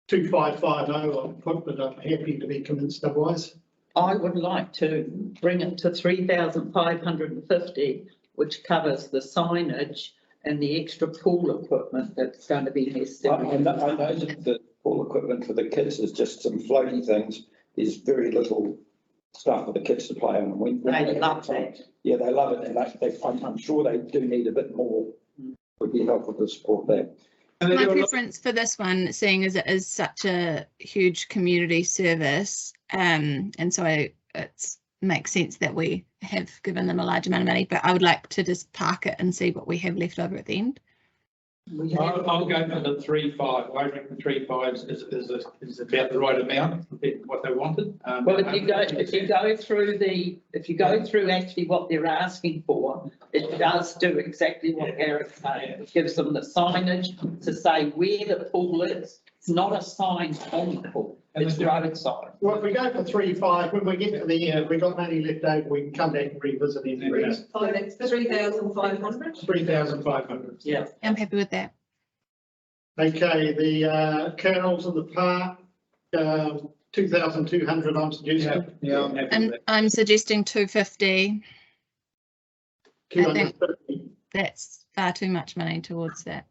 2550 I'll put, but I'm happy to be convinced otherwise. I would like to bring it to 3,550, which covers the signage and the extra pool equipment that's going to be I necessary. know that the pool equipment for the kids is just some floaty things. There's very little stuff for the kids to play on. They love that. Yeah, they love it, and I'm sure they do need a bit more. Would be helpful to support that. My preference for this one, seeing as it is such a huge community service, and so it makes sense that we have given them a large amount of money, but I would like to just park it and see what we have left over at the end. I'll go for the 3.5. I reckon 3.5 is about the right amount compared to what they wanted. Well, if you go through actually what they're asking for, it does do exactly what Eric's saying. It gives them the signage to say where the pool is. It's not a sign on the pool. It's roadside. Well, if we go for 3.5, when we get to the end, if we've got money left over, we can come back and revisit it. So that's 3,500. 3,500. Yeah. I'm happy with that. Okay, the kennels in the park, 2,200 I'm suggesting. Yeah, I'm happy with And that. I'm suggesting 250. 250. That's far too much money towards that.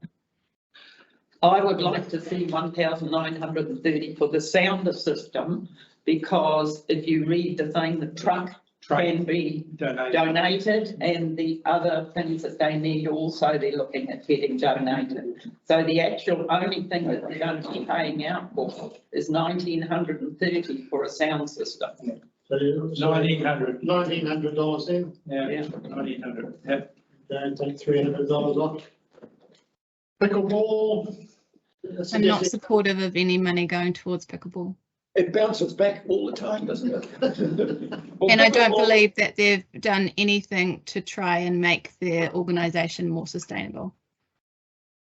I would like to see 1,930 for the sounder system, because if you read the thing, the truck can be donated, and the other things that they need also they're looking at getting donated. So the actual only thing that they're going to be paying out for is 1,930 for a sound system. So $1,900. $1,900 then. Yeah, 1,900. Yeah. Don't take $300 off. Pickleball. I'm not supportive of any money going towards pickleball. It bounces back all the time, doesn't it? And I don't believe that they've done anything to try and make their organisation more sustainable.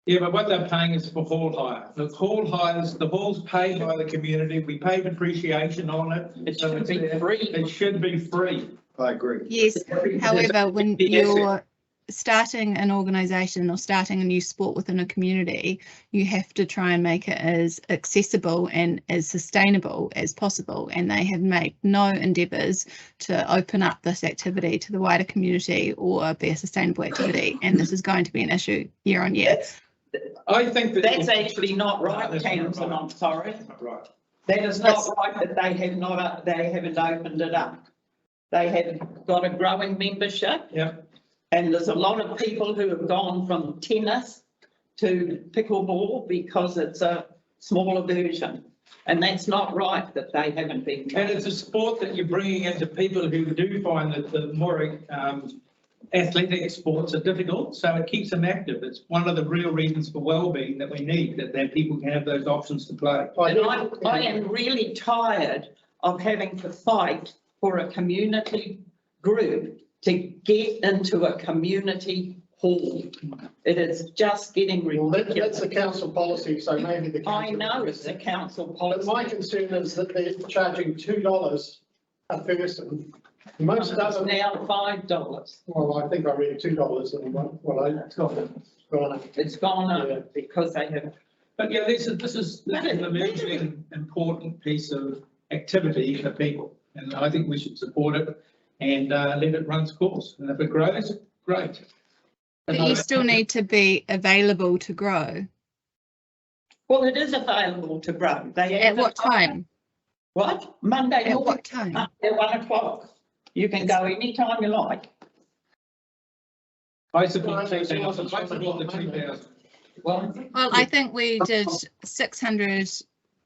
Yeah, but what they're paying is for hall hire. The hall's paid by the community. We pay depreciation on it. It should be free. It should be free. I agree. Yes, however, when you're starting an organisation or starting a new sport within a community, you have to try and make it as accessible and as sustainable as possible. And they have made no endeavours to open up this activity to the wider community or be a sustainable activity. And this is going to be an issue year on year. I think that's actually not right, Tamsin. I'm sorry. Right. That is not right that they haven't opened it up. They have got a growing membership. Yeah. And there's a lot of people who have gone from tennis to pickleball because it's a smaller version. And that's not right that they haven't been. And it's a sport that you're bringing into people who do find that the more athletic sports are difficult, so it keeps them active. It's one of the real reasons for well-being that we need, that people can have those options to play. And I am really tired of having to fight for a community group to get into a community hall. It is just getting ridiculous. That's the council policy, so maybe the council. I know it's the council policy. But my concern is that they're charging $2 a person. Most other now $5. Well, I think I read $2 in one. Well, it's gone up. It's gone up because they have. But yeah, this is an emerging important piece of activity for people, and I think we should support it and let it run its course. And if it grows, great. But you still need to be available to grow. Well, it is available to grow. At what time? What? Monday. At what time? At 1 o'clock. You can go anytime you like. I support the 2,000. Well, I think we did 600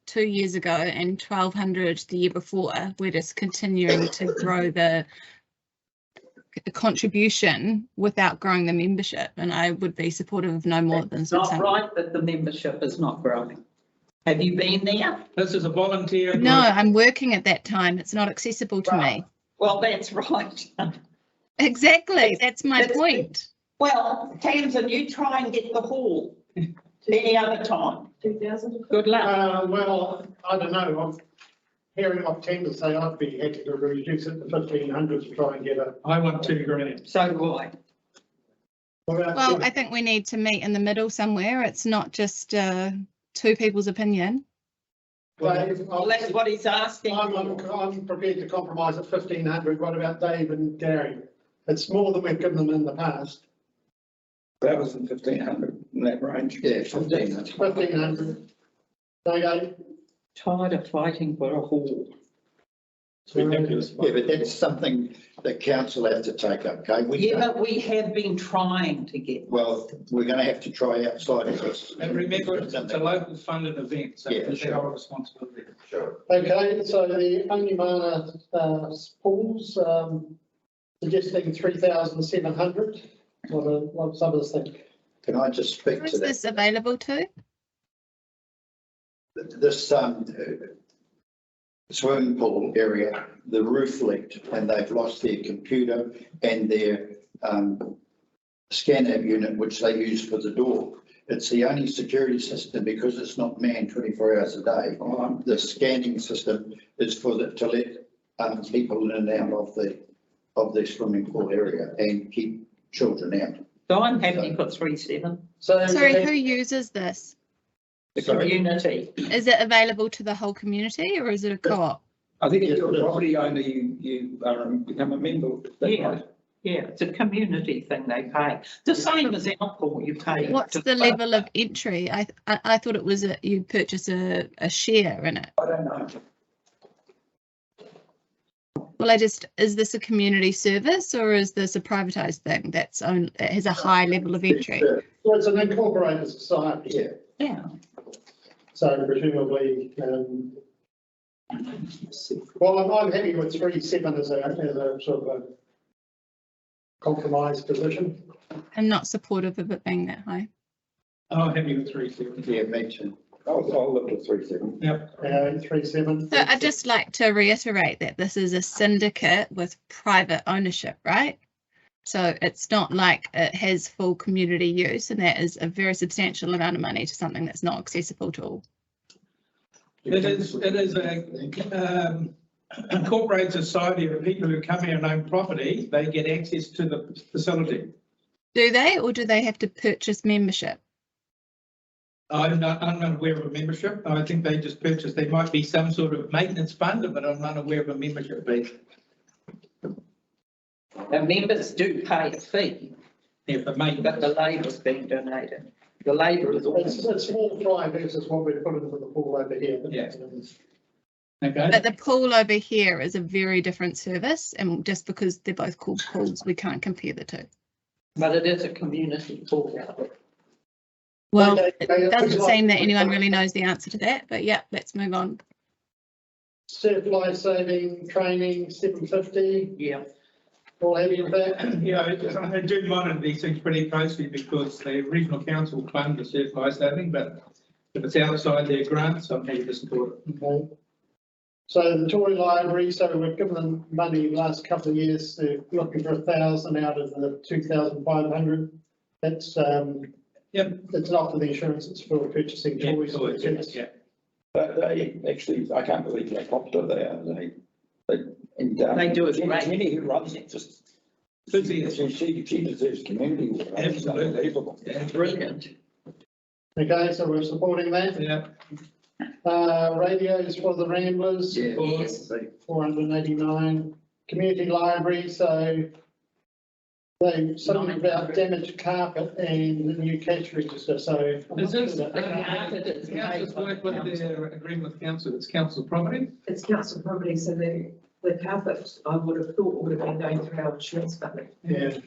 2 years ago and 1,200 the year before. We're just continuing to grow the contribution without growing the membership, and I would be supportive of no more than 600. It's not right that the membership is not growing. Have you been there? This is a volunteer group. No, I'm working at that time. It's not accessible to me. Well, that's right. Exactly. That's my point. Well, Tamsin, you try and get the hall any other time. 2,000. Good luck. Well, I don't know. I'm hearing of Tamsin say I'd be happy to reduce it to 1,500 to try and get a. I want $2,000. So do I. Well, I think we need to meet in the middle somewhere. It's not just two people's opinion. Dave, Well, that's what he's asking. I'm prepared to compromise at 1,500. What about Dave and Gary? It's more than we've given them in the past. 1,500 in that range. Yeah, 1,500. 1,500. Okay. Tired of fighting for a hall. It's ridiculous. Yeah, but that's something the council have to take up, okay? But we have been trying to get. Well, we're going to have to try outside of this. And remember, it's a local funded event, so Yeah, it's sure. our responsibility. Sure. Okay, so the Whangamatā pools, suggesting 3,700. What's others think? Can I just speak Where to is that? this available to? This swimming pool area, the roof leaked and they've lost their computer and their scanner unit, which they use for the door. It's the only security system because it's not manned 24 hours a day. The scanning system is to let people in and out of the swimming pool area and keep children out. So I'm happy for 3.7. Sorry, who uses this? The community. Is it available to the whole community or is it a co-op? I think if you're a property owner, you become a member. Yeah, it's a community thing they pay. The same as alcohol you pay. What's the level of entry? I thought it was you purchase a share in it. I don't know. Well, is this a community service or is this a privatised thing that has a high level of entry? Well, it's an incorporated society. Yeah. Yeah. So presumably, well, I'm happy with 3.7 as a sort of a compromise position. I'm not supportive of it being that high. I'm happy with 3.7. Yeah, me too. I'll look at 3.7. Yep. 3.7. So I'd just like to reiterate that this is a syndicate with private ownership, right? So it's not like it has full community use, and that is a very substantial amount of money to something that's not accessible to all. It is a incorporated society of people who come here and own property. They get access to the facility. Do they, or do they have to purchase membership? I'm not aware of a membership. I think they just purchase. There might be some sort of maintenance fund, but I'm not aware of a membership fee. The members do pay a fee. Yeah, for maintenance. But the labour's being donated. The labour is all. It's small fry versus what we've put into the pool over here. Yeah. Okay. But the pool over here is a very different service, and just because they're both called pools, we can't compare the two. But it is a community pool. Well, it doesn't seem that anyone really knows the answer to that, but yeah, let's move on. Surf life saving training, 750. Yeah. All happy with that? Yeah, I do monitor these things pretty closely because the regional council fund the surf life saving, but if it's outside their grants, I'm happy to support it. Okay. So the toy library, so we've given them money the last couple of years. They're looking for 1,000 out of the 2,500. That's Yep. It's not for the insurance, it's for purchasing toys. Yeah. But they actually, I can't believe how popular they are. They do it great. Jenny who runs it just. She deserves community work. Absolutely. Unbelievable. Yeah, Brilliant. Okay, so we're supporting that. Yeah. Radios for the Ramblers. Yes. 489. Community library, so something about damaged carpet and the new cash register, so. Is this, council's work with their agreement with council, it's council property? It's council property, so the carpet, I would have thought would have been going through our insurance company. Yeah.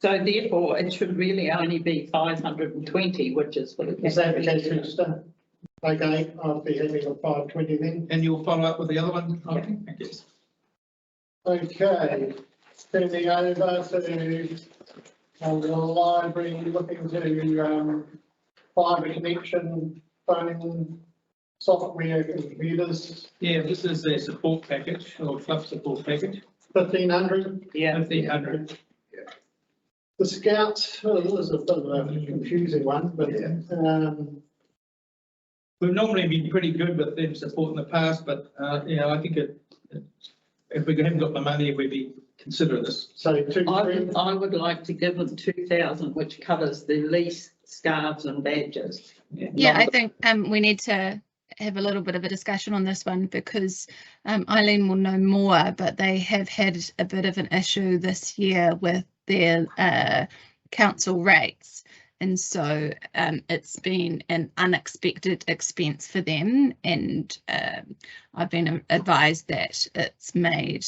So therefore, it should really only be 520, which is for the. Is that the cash register? Okay, I'll be happy with 520 then. And you'll follow up with the other one? Okay, I guess. Okay, turning over to the library, looking to fibre connection, phone, software, computers. Yeah, this is their support package or club support package. 1,500. Yeah. 1,500. The Scouts, well, this is a bit of a confusing one, but We've normally been pretty good with them support in the past, but I think if we haven't got the money, we'd be consider this. So I would like to give them 2,000, which covers the lease, scarves and badges. Yeah, I think we need to have a little bit of a discussion on this one because Eileen will know more, but they have had a bit of an issue this year with their council rates. And so it's been an unexpected expense for them. And I've been advised that it's made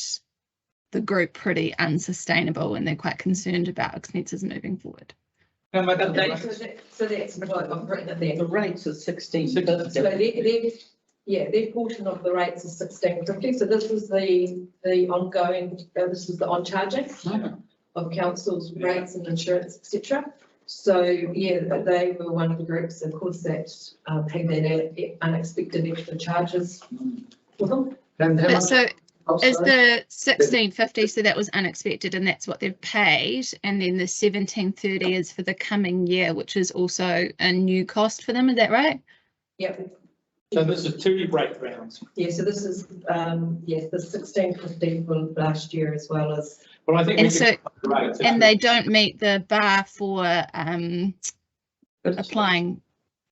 the group pretty unsustainable and they're quite concerned about expenses moving forward. How much But is the that's, rate? so that's what I've written it there. The rates are 16. So their portion of the rates is 16.50. So this is the ongoing, this is the on charging of council's rates and insurance, etc. So yeah, they were one of the groups, of course, that had that unexpected extra charges for them. And how much? So Oh, is sorry. the 16.50, so that was unexpected and that's what they've paid, and then the 17.30 is for the coming year, which is also a new cost for them, is that right? Yep. So this is 2 breakdowns. Yeah, so this is, yes, the 16.50 for last year as well as. Well, I think And we so, can the rates. and they don't meet the bar for applying.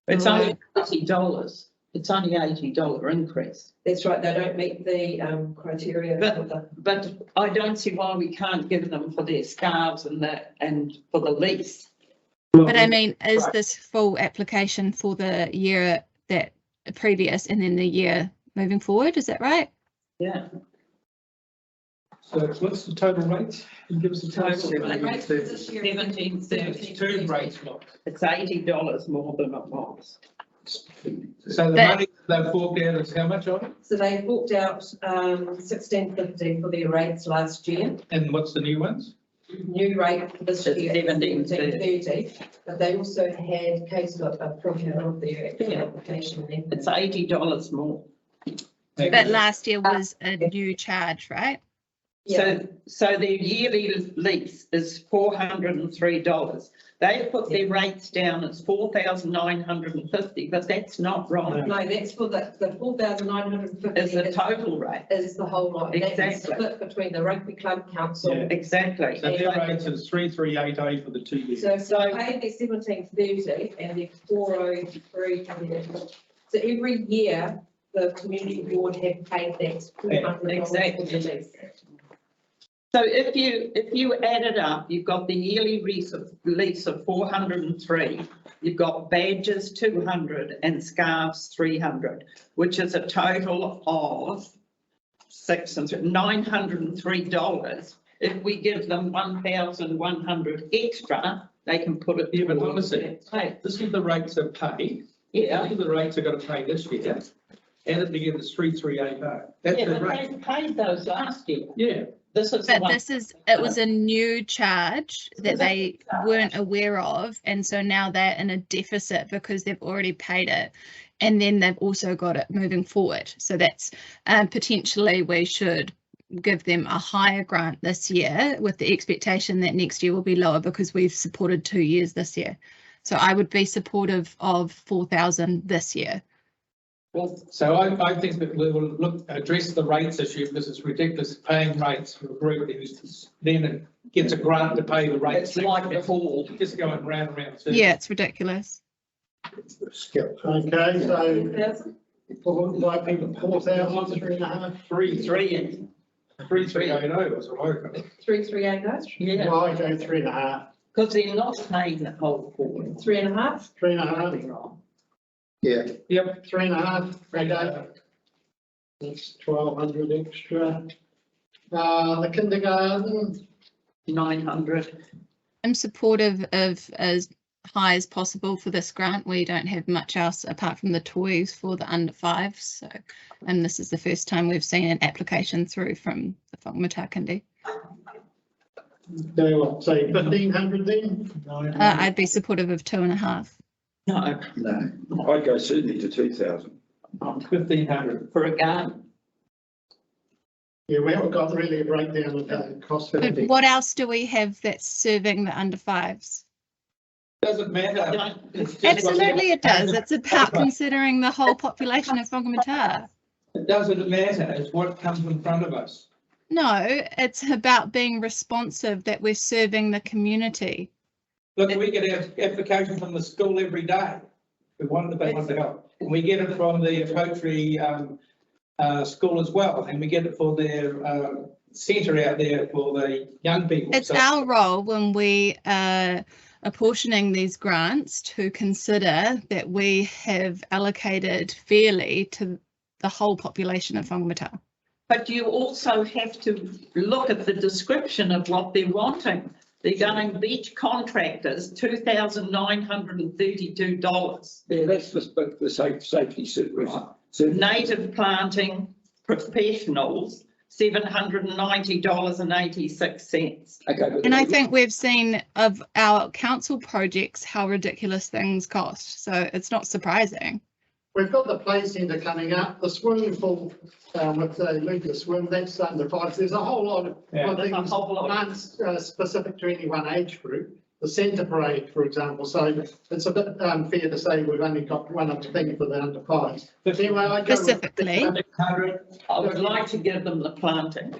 It's only $80. It's only $80 increase. That's right, they don't meet the criteria. for the- But I don't see why we can't give them for their scarves and that, and for the lease. But I mean, is this full application for the year that previous and then the year moving forward, is that right? Yeah. So what's the total rate? Can you give us the total? The rates for this year- 17.30. 2 rates lot. It's $80 more than it was. So the But- money they fork out is how much on it? So they booked out 16.50 for their rates last year. And what's the new ones? New rate for this It's year, 17.30. 17.30, but they also had caseload approval of their actual application. It's $80 more. But last year was a new charge, right? Yeah, So their yearly lease is $403. They put their rates down as $4,950, but that's not right. no, that's for the 4,950. It's the total rate. Is the whole lot. That's Exactly. split between the rugby club council. Yeah. Exactly. So their rates is 3,388 for the 2 years. So they paid their 17.30 and their 403 coming in. So every year, the community board have paid that $400 for the lease. So if you add it up, you've got the yearly lease of 403, you've got badges 200 and scarves 300, which is a total of $903. If we give them 1,100 extra, they can put it. Yeah, but towards honestly, their pay. this is the rates they've paid. Yeah. These are the rates they've got to pay this year. Added together is 3,388. That's Yeah, the but rate. they paid those last year. Yeah. This is the But one. it was a new charge that they weren't aware of. And so now they're in a deficit because they've already paid it. And then they've also got it moving forward. So that's potentially we should give them a higher grant this year with the expectation that next year will be lower because we've supported 2 years this year. So I would be supportive of 4,000 this year. So I think that we will address the rates issue because it's ridiculous paying rates for a group who's then gets a grant to pay the rates. It's like the hall. Just going round and round. Yeah, it's ridiculous. Skip. Okay, so like people 4,000, 3.5. 3,380 was what I got. 3,380, Yeah, Well, I go 3.5. because they're not paying the whole hall. 3.5. 3.5. Yeah, Yep. 3.5. Okay. That's 1,200 extra. The kindergarten. 900. I'm supportive of as high as possible for this grant. We don't have much else apart from the toys for the under 5s. So, and this is the first time we've seen an application through from the Whangamatā Community. They will say 1,500 then? I'd be supportive of 2.5. No, no. I'd go certainly to 2,000. 1,500. for a garden. Yeah, we haven't got really a breakdown of the cost. But what else do we have that's serving the under 5s? Doesn't matter. It's just Absolutely it does. It's about considering the whole population of Whangamatā. It doesn't matter. It's what comes in front of us. No, it's about being responsive that we're serving the community. Look, we get our application from the school every day. they want to help. And we get it from the poetry school as well, and we get it for their centre out there for the young people. It's our role when we are apportioning these grants to consider that we have allocated fairly to the whole population of Whangamatā. But you also have to look at the description of what they're wanting. They're going beach contractors, $2,932. Yeah, that's the safety service. Native planting professionals, $790.86. Okay. And I think we've seen of our council projects how ridiculous things cost, so it's not surprising. We've got the play centre coming up, the swimming pool with the Lucas swim, that's under price. There's a whole lot of things aren't specific to any one age group. The centre parade, for example, so it's a bit unfair to say we've only got one other thing for the under fives. But anyway, I go Specifically, I would like to give them the planting.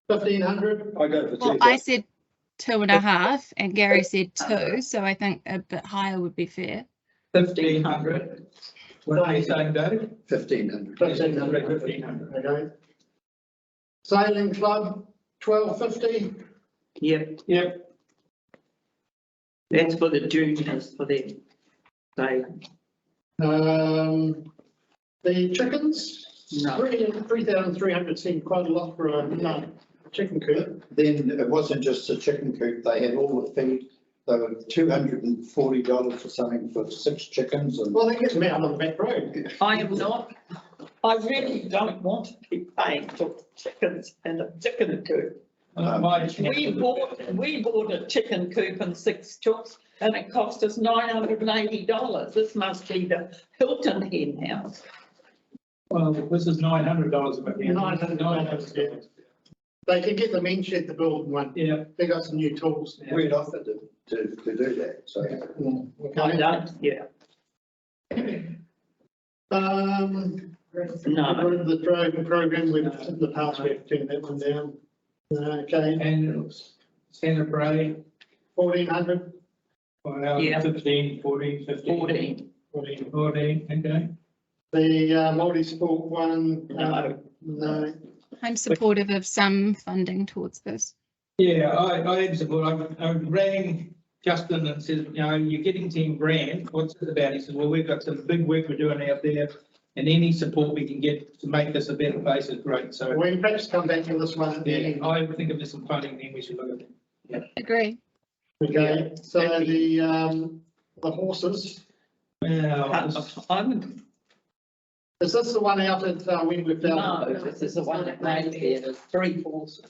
1,500. I go for well, I said 2.5 and Gary said 2, so I think a bit higher would be fair. 1,500. What are you saying, Dave? 1,500. 1,500. Okay. Sailing club, 1,250. Yep, Yep. that's for the juniors, for them. So, The chickens, no. 3,300 seemed quite a lot for a chicken coop. Then it wasn't just a chicken coop, they had all the feed. They were $240 or something for 6 chickens and. Well, that gets me out on the back road. I am not, I really don't want to be paying for chickens and a chicken coop. We bought a chicken coop and 6 chooks and it cost us $980. This must be the Hilton hen house. Well, this is $900 a month. $900. They can get the men shed to build one. Yeah. They got some new tools now. We'd offered to do that, so. I don't, yeah. No. The driving program, in the past, we have turned that one down. Okay, And centre parade, 1,400. Yeah. 15, 14, 15. 14. 14, okay. The multi-sport one, No. no. I'm supportive of some funding towards this. Yeah, I am supportive. I rang Justin and said, you know, you're getting 10 grand, what's this about? He said, well, we've got some big work we're doing out there and any support we can get to make this a better place is great. So We perhaps come back to this one at the end. I think if there's some funding, then we should look at it. Yeah. Agree. Okay, so the horses, Well, is this the one out at Wentworth? No, this is the one that made here, there's 3 horses.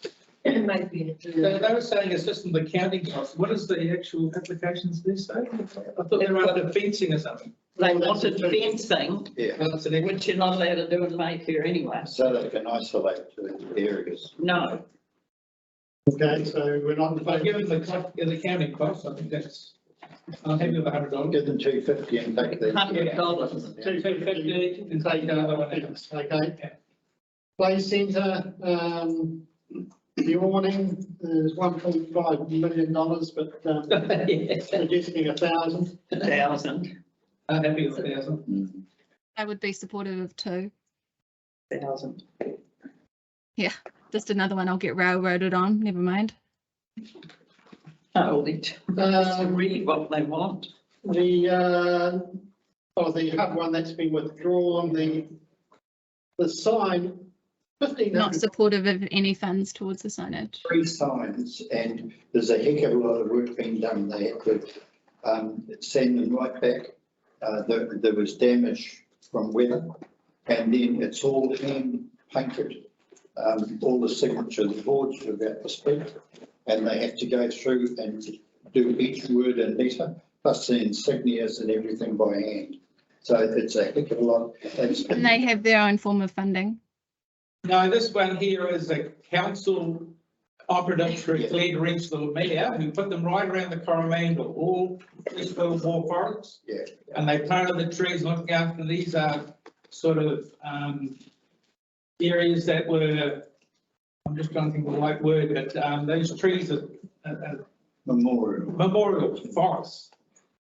Maybe. they were saying it's just the counting costs. What is the actual applications they say? I thought they were under fencing or something. They wanted fencing, Yeah, which you're not allowed to do in Mayfair anyway. so they can isolate the areas. No, Okay, so we're not in If I favour. give them the counting costs, I think that's, I'm happy with $100. Give them 250 and take the. $100. 250 and take another one out. Okay. Play centre, the awning is $1.5 million, but suggesting 1,000. 1,000. I'm happy with 1,000. I would be supportive of 2. 1,000. Just another one I'll get railroaded on, never mind. No, that's really what they want. The hub one that's been withdrawn, the sign, 1,500. Not supportive of any funds towards the signage. 3 signs and there's a heck of a lot of work being done. They had to send them right back. There was damage from weather and then it's all hand painted. All the signature, the boards are about to speak and they have to go through and do each word and letter, plus the insignias and everything by hand. So it's a heck of a lot. And they have their own form of funding. No, this one here is a council operative through Exclude reached the mayor who put them right around the Coromandel, all peaceful war forests. Yeah. And they planted the trees looking after these sort of areas that were, I'm just trying to think of the right word, but those trees are Memorial. memorial forests.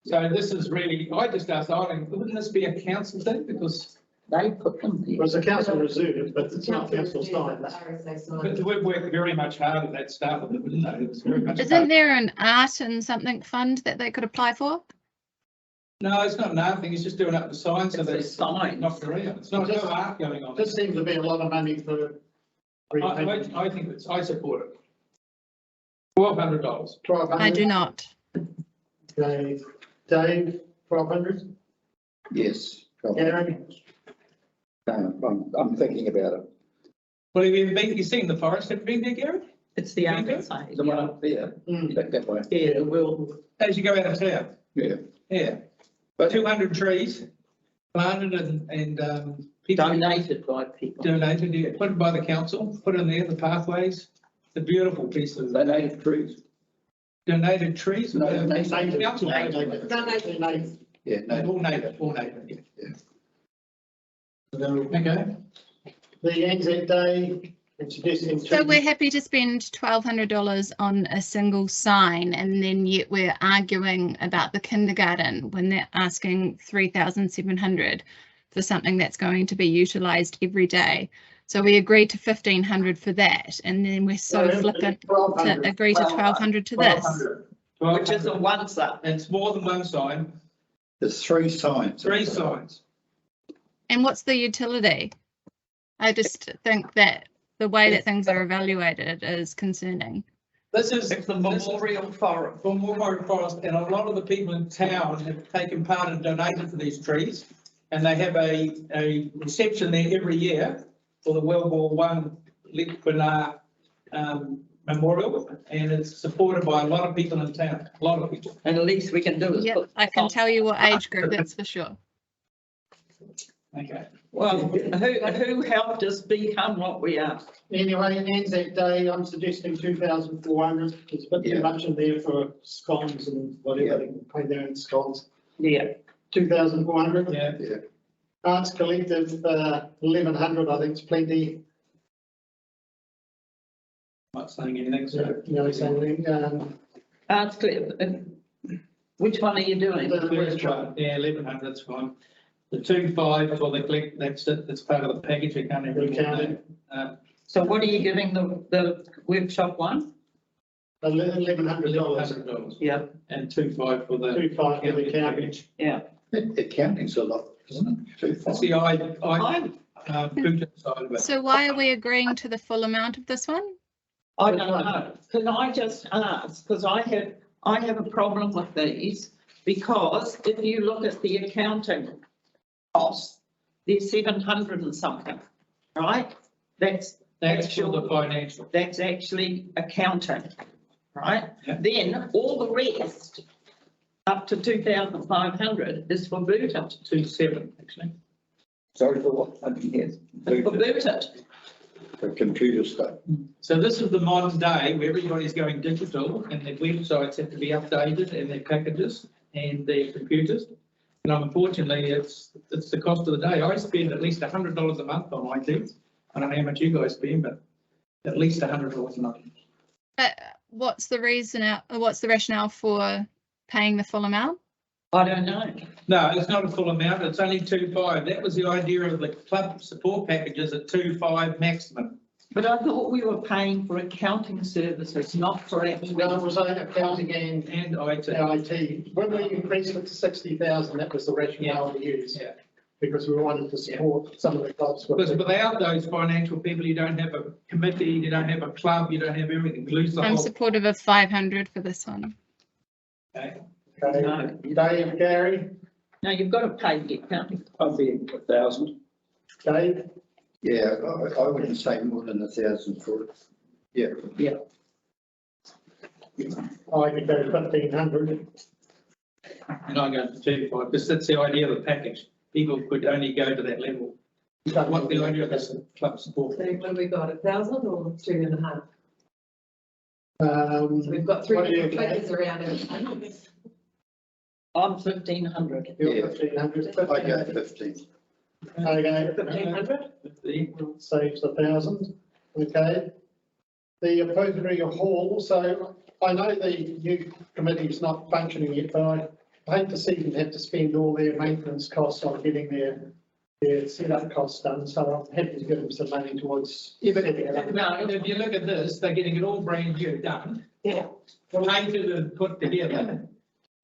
So this is really, I just asked Eileen, wouldn't this be a council thing? Because They put them there. Well, it's a council reserve, but it's not council Council signs. RSA sign. but we've worked very much hard at that start of it, wouldn't they? It was very much. Isn't there an art and something fund that they could apply for? No, it's not an art thing, it's just doing up the sign so It's that a it's sign. knocked around. It's not no art going on. This seems to be a lot of money for. I think it's, I support it. $1,200. 1,200. I do not. Okay. Dave, 1,200. Yes. Gary, I'm thinking about it. Well, have you ever been, you seen the forest, have you been there, Gary? It's the RSA. The one up there, that way. Yeah, well, As you go out of town, Yeah. yeah. But 200 trees planted and people donated by people. donated, yeah, put by the council, put in there, the pathways. It's a beautiful piece of they native trees. donated trees. No, Council. Native. Yeah, no. All native, yeah. Okay. The Anzac Day, introducing. So we're happy to spend $1,200 on a single sign, and then yet we're arguing about the kindergarten when they're asking $3,700 for something that's going to be utilised every day. So we agreed to $1,500 for that, and then we're so flippant to agree to $1,200 to this. Which is a once up. It's more than one sign, There's 3 signs. 3 signs. And what's the utility? I just think that the way that things are evaluated is concerning. This is It's the memorial forest. for Memorial Forest, and a lot of the people in town have taken part and donated for these trees. And they have a reception there every year for the World War One Litquina Memorial, and it's supported by a lot of people in town, a lot of people. And the least we can do is Yep, put. I can tell you what age group, that's for sure. Okay. Well, who helped us become what we are? Anyway, Anzac Day, I'm suggesting 2,400. There's a bit too much in there for scones and whatever, they can pay their own scones. Yeah. 2,400. Yeah. Arts Collective, 1,100, I think it's plenty. Not saying anything, so. You know, saying, Arts Club. Which one are you doing? the First one, yeah, 1,100, that's fine. The 2,500 for the collect, that's it, that's part of the package, we can't even count it. So what are you giving the workshop one? $1,100. $1,100. Yeah. And 2,500 for the. 2,500 for the package. Yeah. Accounting's a lot, isn't it? That's the food side of it. So why are we agreeing to the full amount of this one? I don't know. Can I just ask, because I have a problem with these, because if you look at the accounting costs, they're 700 and something, right? That's for the financial. That's actually accounting, right? Yeah. Then all the rest, up to 2,500 is for booted. 2,700 actually. Sorry for what? I didn't hear. For booted. The computer stuff. So this is the modern day where everybody's going digital and their websites have to be updated and their packages and their computers. And unfortunately, it's the cost of the day. I spend at least $100 a month on IT. I don't know how much you guys spend, but at least $100 a month. What's the rationale for paying the full amount? I don't know. No, it's not a full amount. It's only 2,500. That was the idea of the club support packages at 2,500 maximum. But I thought we were paying for accounting services, not for No, actually. it was accounting and IT. IT. When we increased it to 60,000, that was the rationale we used. Yeah. Because we wanted to support some of the clubs. Because without those financial people, you don't have a committee, you don't have a club, you don't have everything. You lose the I'm whole. supportive of 500 for this one. Okay. Okay. No, Dave, Gary, no, you've got to pay the accounting. I'd be 1,000. Dave, Yeah, I wouldn't say more than 1,000 for it. Yeah. I could go 1,500. And I go to 2,500, because that's the idea of the package. People could only go to that level. What the idea of this club support? So what have we got, 1,000 or 2,500? So We've got 3 What do you different think? figures around it. I'm 1,500. You're 1,500. I go 15. Okay. 1,500? Saves 1,000. Okay. The oppository hall, so I know the youth committee is not functioning yet, but I hate to see them have to spend all their maintenance costs on getting their setup costs done, so I'm happy to give them some money towards everything. No, if you look at this, they're getting it all brand new done, Yeah, painted and put together.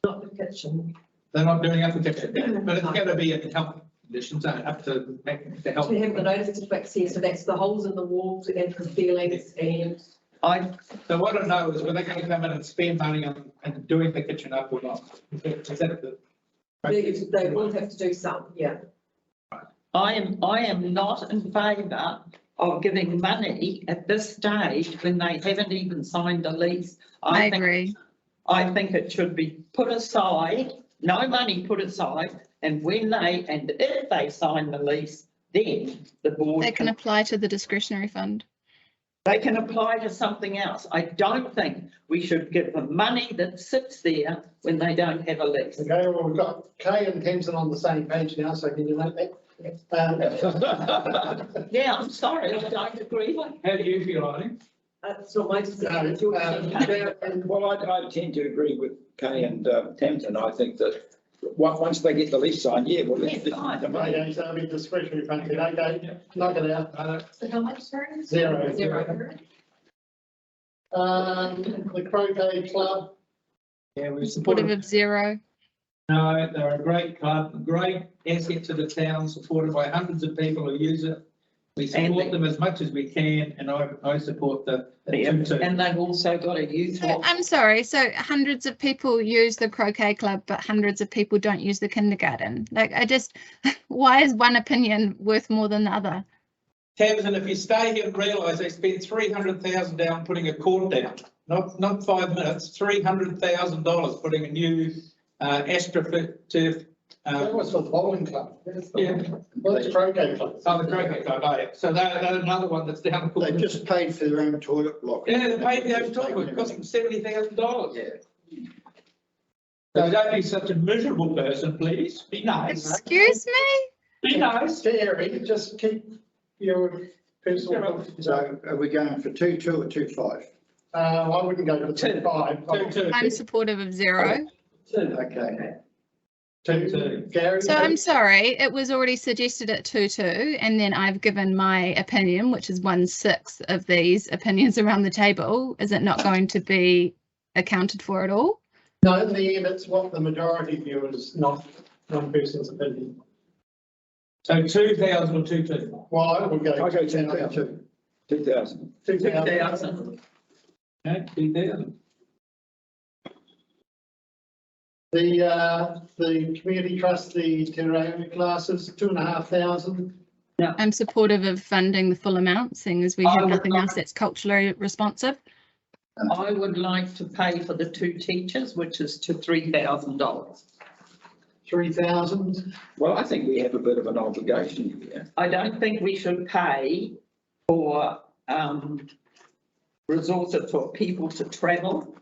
not the kitchen. They're not doing up the kitchen, but it's gonna be in health conditions, up to help. To have the notice to fix here, so that's the holes in the walls and the ceilings and. So what I know is, were they gonna come in and spend money on, and doing the kitchen up or not? Is that the? They will have to do some, yeah. I am not in favour of giving money at this stage when they haven't even signed a lease. I agree. I think it should be put aside, no money put aside, and when they, and if they sign the lease, then the board. They can apply to the discretionary fund. They can apply to something else. I don't think we should give them money that sits there when they don't have a lease. Okay, well, we've got Kay and Tamsin on the same page now, so can you note that? Yeah, I'm sorry, I don't agree. How do you feel, Arnie? It's not my decision. it's your decision. Well, I tend to agree with Kay and Tamsin. I think that once they get the lease signed, yeah, well, let's fine. the money. Okay, so it'll be discretionary fund, okay, knock it out. So how much, sorry? Zero. Zero. The croquet club, Yeah, we're Supportive of zero. No, they're a great club, a great asset to the town, supported by hundreds of people who use it. We support them as much as we can, and I support the Tutu. And they've also got a youth. So, I'm sorry, so hundreds of people use the croquet club, but hundreds of people don't use the kindergarten. Like, why is one opinion worth more than the other? Tamsin, if you stay here and realise they spent $300,000 down putting a court down, not 5 minutes, $300,000 putting a new astroturf. that was for the bowling club. Yeah. Well, it's croquet club. Oh, the croquet club, oh, yeah. So they're another one that's down. They just paid for their own toilet block. Yeah, they paid their own toilet, it cost them $70,000. Yeah. So don't be such a miserable person, please. Be nice. Excuse me? Be nice. Terry, just keep your personal. So are we going for 2.2 or 2.5? I wouldn't go for 2.5. Two. I'm supportive of zero. Okay. Two. Gary? So I'm sorry, it was already suggested at 2.2, and then I've given my opinion, which is 1/6 of these opinions around the table. Is it not going to be accounted for at all? No, in the end, it's what the majority view is, not one person's opinion. So 2,000 or 2.2? Well, I would go. I go 2,000. 2,000. 2,000. Okay, 2,000. The community trust, the Terrain classes, 2,500. I'm supportive of funding the full amount, seeing as we have nothing else that's culturally responsive. I would like to pay for the 2 teachers, which is to $3,000. 3,000. Well, I think we have a bit of an obligation here. I don't think we should pay for resources for people to travel.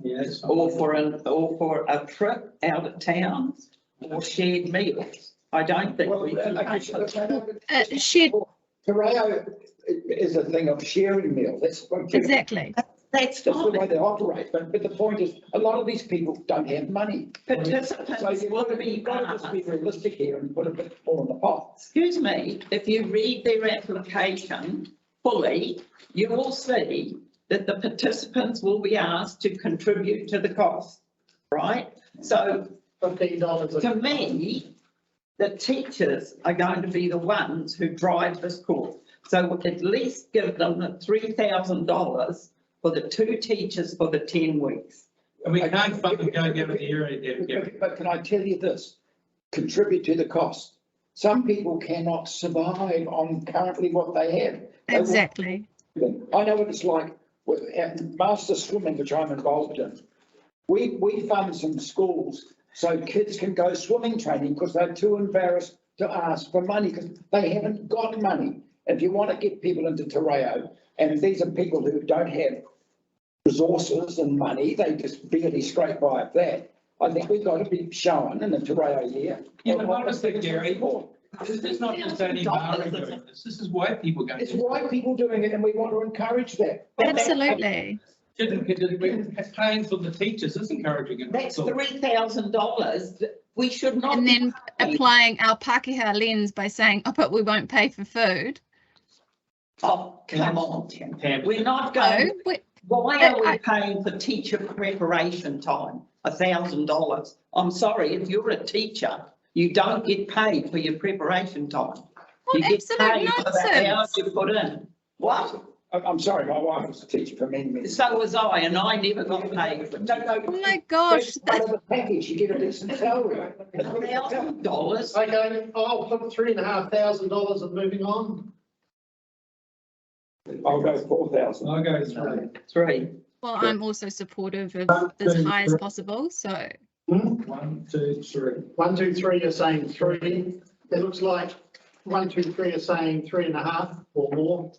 Yes. Or for a trip out of town or shared meals. I don't think we should. Shared. Terreo is a thing of sharing meals. Exactly. That's the way fine. they operate. But the point is, a lot of these people don't have money. Participants So you've will got be to just be realistic here and put a bit more in the pot. Excuse me, if you read their application fully, you will see that the participants will be asked to contribute to the cost, right? So $15. to me, the teachers are going to be the ones who drive this course. So at least give them the $3,000 for the 2 teachers for the 10 weeks. And we can't fund them going out of the area. But can I tell you this? Contribute to the cost. Some people cannot survive on currently what they have. Exactly. I know what it's like with master swimming, which I'm involved in. We fund some schools so kids can go swimming training because they're too embarrassed to ask for money because they haven't got money. If you want to get people into Terreo, and if these are people who don't have resources and money, they just barely scrape by with that. I think we've got to be shown in the Terreo year. Yeah, but honestly, Gary, this is not just only Maori doing this. This is white people going. It's white people doing it, and we want to encourage that. Absolutely. Paying for the teachers is encouraging it. That's $3,000. We should not. And be then paying. applying our Pākehā lens by saying, oh, but we won't pay for food. Oh, come on, Tim. Tam. We're not No, going, we- why are we paying for teacher preparation time? $1,000. I'm sorry, if you're a teacher, you don't get paid for your preparation time. what You get absolute paid for the hours nonsense. you put in. What? I'm sorry, my wife was a teacher for many, many. So was I, and I never got paid for Oh my gosh, That's part of the package, you get a decent salary. $1,000. Okay, I'll put $3,500 and moving on. I'll go 4,000. I'll go through. Three. well, I'm also supportive of as high as possible, so 1, 2, 3. 1, 2, 3 are saying 3. It looks like 1, 2, 3 are saying 3.5 or more.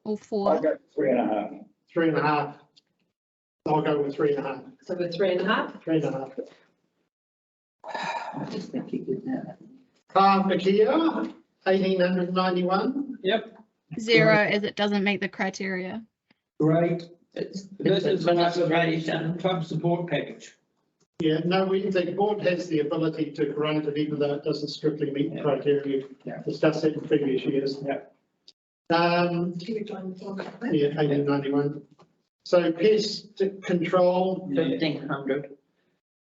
all I'll 4. go 3.5. 3.5. I'll go with 3.5. So we're 3.5. 3.5. I just think you could know. Carpark here, 1,891. Yep, 0 as it doesn't meet the criteria. great. It's This is part of administration. the club support package. Yeah, no, the board has the ability to grant it even though it doesn't strictly meet the criteria. Yeah. Discussed it in previous years. Yeah. Yeah, 1891. So pest control, 1,500.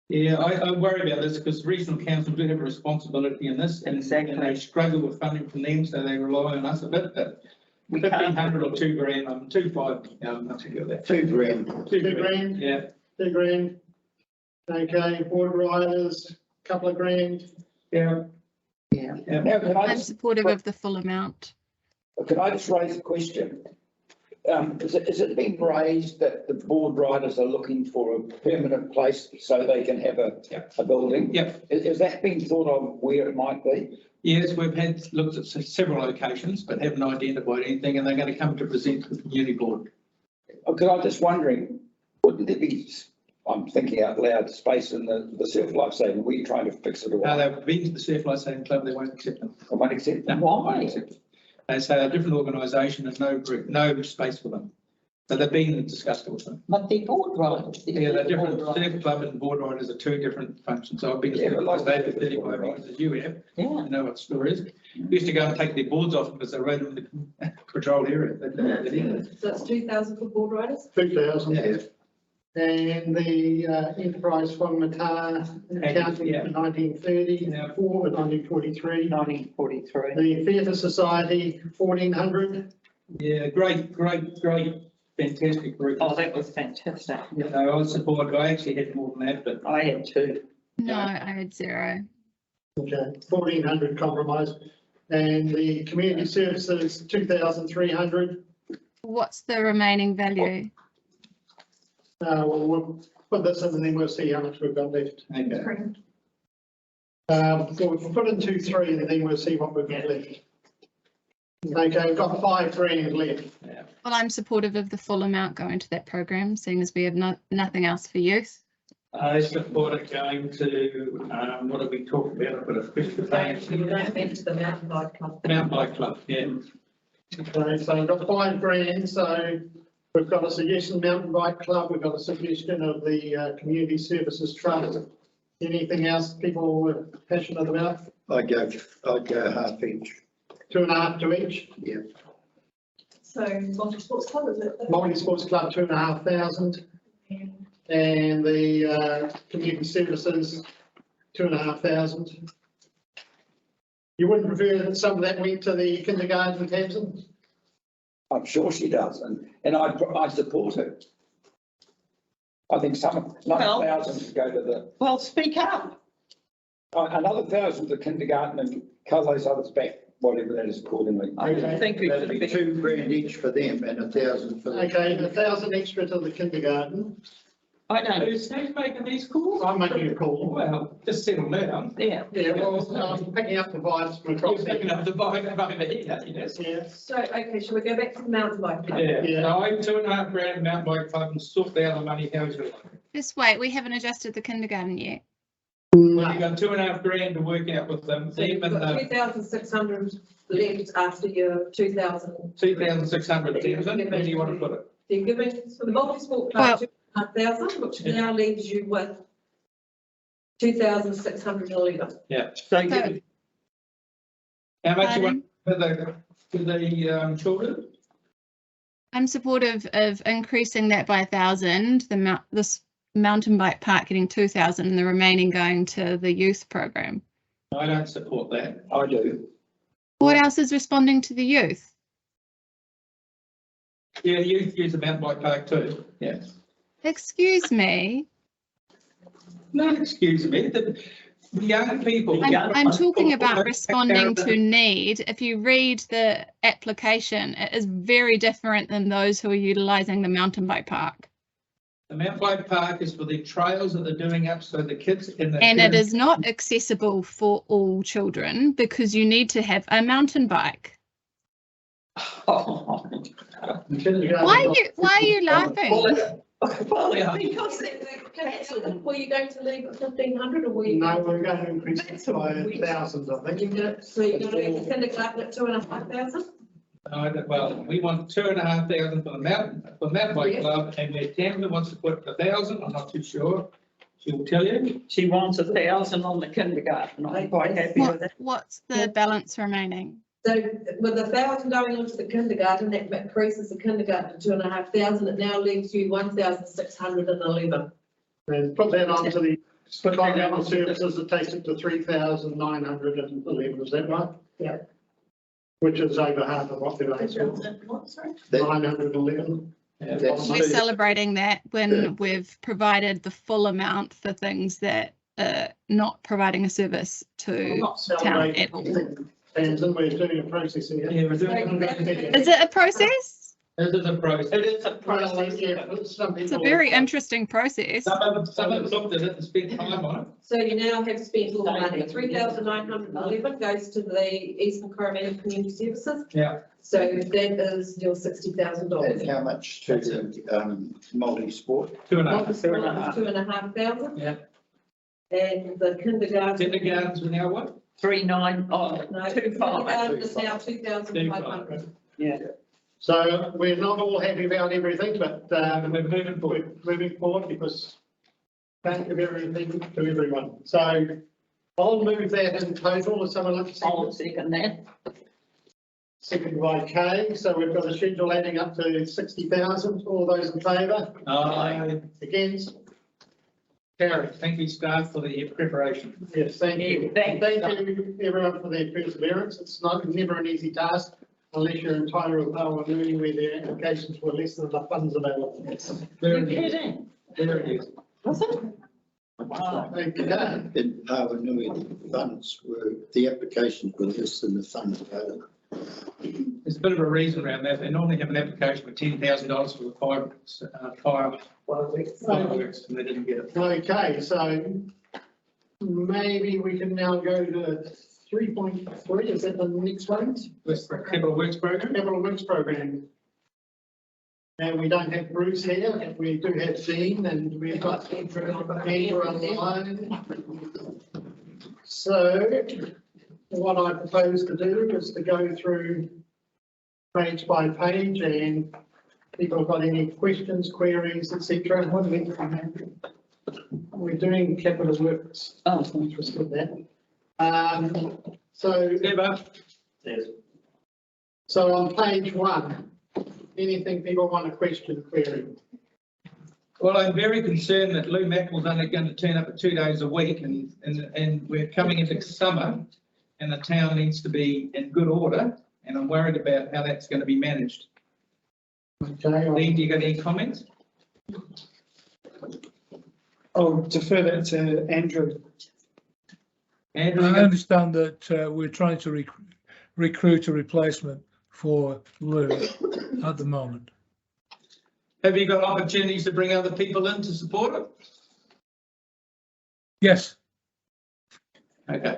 Yeah, I worry about this because regional council do have a responsibility in this and they struggle with funding from them, so they rely on us a bit, but We can't. 1,500 or 2 grand, 2,500, not to go that. 2 grand. 2 2 grand, Yeah, 2 grand. Okay, board riders, couple of grand. yeah. Yeah. Now, can I I'm just, supportive of the full amount. raise a question? Is it been raised that the board riders are looking for a permanent place so they can have a building? Yep. Has that been thought of where it might be? Yes, we've looked at several locations, but haven't identified anything, and they're going to come to present to the community board. Because I'm just wondering, wouldn't there be, I'm thinking out loud, space in the surf life saving? We're trying to fix it all. They've been to the Surf Life Saving Club, they won't accept them. I won't accept that. No, won't accept them. They say a different organisation and no group, no space for them. So they've been and discussed it with them. But they're board riders. Yeah, they're different. Surf club and board riders are 2 different functions. So I've been to Yeah, but Surf like- Club for 35 years as you have. Yeah. You know what the story is. We used to go and take their boards off because they rode in the patrolled area. So it's 2,000 for board riders? 2,000. Yeah. And the enterprise Whangamatā accounting Yeah. for 1930, Yeah. 4 with 1943. 1943. The Theatre Society, 1,400. Yeah, great, fantastic group. Oh, that was fantastic. You know, I was supported. I actually had more than that, but I had 2. No, I had 0. Okay, 1,400 compromise. And the community services, 2,300. What's the remaining value? Well, we'll put this in and then we'll see how much we've got left. okay. So we'll put in 2, 3 and then we'll see what we've got left. Okay, we've got 5 grand left. Well, I'm supportive of the full amount going to that program, seeing as we have nothing else for youth. I support it going to, what have we talked about? I've got a question. We're going to the mountain bike club. Mountain bike club, yeah. Okay, so we've got 5 grand, so we've got a suggestion mountain bike club, we've got a suggestion of the community services trust. Anything else people are passionate about? I'd go half each. 2.5 to each. Yeah. So multi-sports club, is it? Multi-sports club, 2,500. And the community services, 2,500. You wouldn't prefer that some of that went to the kindergarten, Tamsin? I'm sure she does, and I support it. I think another 1,000 to go to the, Well, speak up. another 1,000 to kindergarten and cut those others back, whatever that is accordingly. I don't think we That'd should be be. 2 grand each for them and 1,000 for the. Okay, 1,000 extra to the kindergarten. I know. Who's making these calls? I'm making a call. Well, just settle down. Yeah. Yeah, well, I'm picking up the vibes from You're across picking here. up the bike over here, yes. Yeah, So, okay, shall we go back to the mountain bike club? Yeah, Yeah. so I 2.5 grand mountain bike club and sort the other money, how's it? Just wait, we haven't adjusted the kindergarten yet. Well, you got 2.5 grand to work out with them, So you've even got 2,600 left after your 2,000. 2,600, Tamsin, where do you want to put it? you're giving the multi-sport club 2,500, which now leaves you with 2,611. Yeah. So So- you, How much you Pardon? want for the children? I'm supportive of increasing that by 1,000, this mountain bike park getting 2,000 and the remaining going to the youth program. I don't support that. I do. What else is responding to the youth? Yeah, youth use the mountain bike park too. Yeah. Excuse me, No, excuse me, the young people. I'm talking about responding to need. If you read the application, it is very different than those who are utilising the mountain bike park. The mountain bike park is for the trails that they're doing up so the kids in the. And it is not accessible for all children because you need to have a mountain bike. oh, Why are you laughing? Yeah. Because were you going to leave at 1,500 or were you? No, we're going to increase it by 1,000, I think. So you're going to leave the kindergarten at 2,500? Well, we want 2,500 for the mountain bike Yes. club, and where Tamsin wants to put 1,000, I'm not too sure. She will tell you. she wants 1,000 on the kindergarten. I'm quite happy with that. What's the balance remaining? So with 1,000 going onto the kindergarten, that increases the kindergarten to 2,500. It now leaves you 1,611. And put that on to the continental services, it takes it to 3,911, is that right? Yeah. Which is over half of what they're asking, What, sorry? 911. We're celebrating that when we've provided the full amount for things that are not providing a service I'm to not town at all. celebrating, and then we're doing a process here. Yeah, we're doing. Is it a process? This is a process. It is a Well, process. yeah, some It's a people- very interesting process. Some of them looked at it and spent time on it. So you now have spent all the money. 3,911 goes to the Eastern Coromandel Community Services. Yeah. So that is your $60,000. And how much to multi-sport? 2.5. 2,500. Yeah. And the kindergarten. Kindergartens were now what? 3,900, No, 2,500. kindergarten is now 2,500. Yeah. So we're not all happy about everything, but We're moving forward. we're moving forward because thank you everything to everyone. So I'll move that in total. Is someone like to I'll second? second that. Second by Kay. So we've got a schedule adding up to 60,000. All those in favour? Against? Carried. Thank you, staff, for the preparation. Yes, thank you. Thank Thank you everyone for their perseverance. It's never an easy task unless you're in Tairawau and Nui where the applications were less than the funds available. You're kidding? There it is. Was it? Wow. Okay. In Pawanui, the funds were, the applications were less than the funds available. There's a bit of a reason around that. They normally have an application for $10,000 for the fireworks, and they didn't get it. Okay, so maybe we can now go to 3.3. Is that the next one? Capital Works Program. Capital Works Program. And we don't have Bruce here, and we do have Dean, and we've got Andrew online. So what I propose to do is to go through page by page, and people have got any questions, queries, etc. What are we? We're doing capital works. Oh, Interested in that. So on page 1, anything people want to question, query? Well, I'm very concerned that Lou Mackle's only going to turn up at 2 days a week, and we're coming into summer, and the town needs to be in good order, and I'm worried about how that's going to be managed. Okay. Lee, do you got any comments? I'll defer that to Andrew. Andrew, I understand that we're trying to recruit a replacement for Lou at the moment. have you got opportunities to bring other people in to support it? Yes. Okay.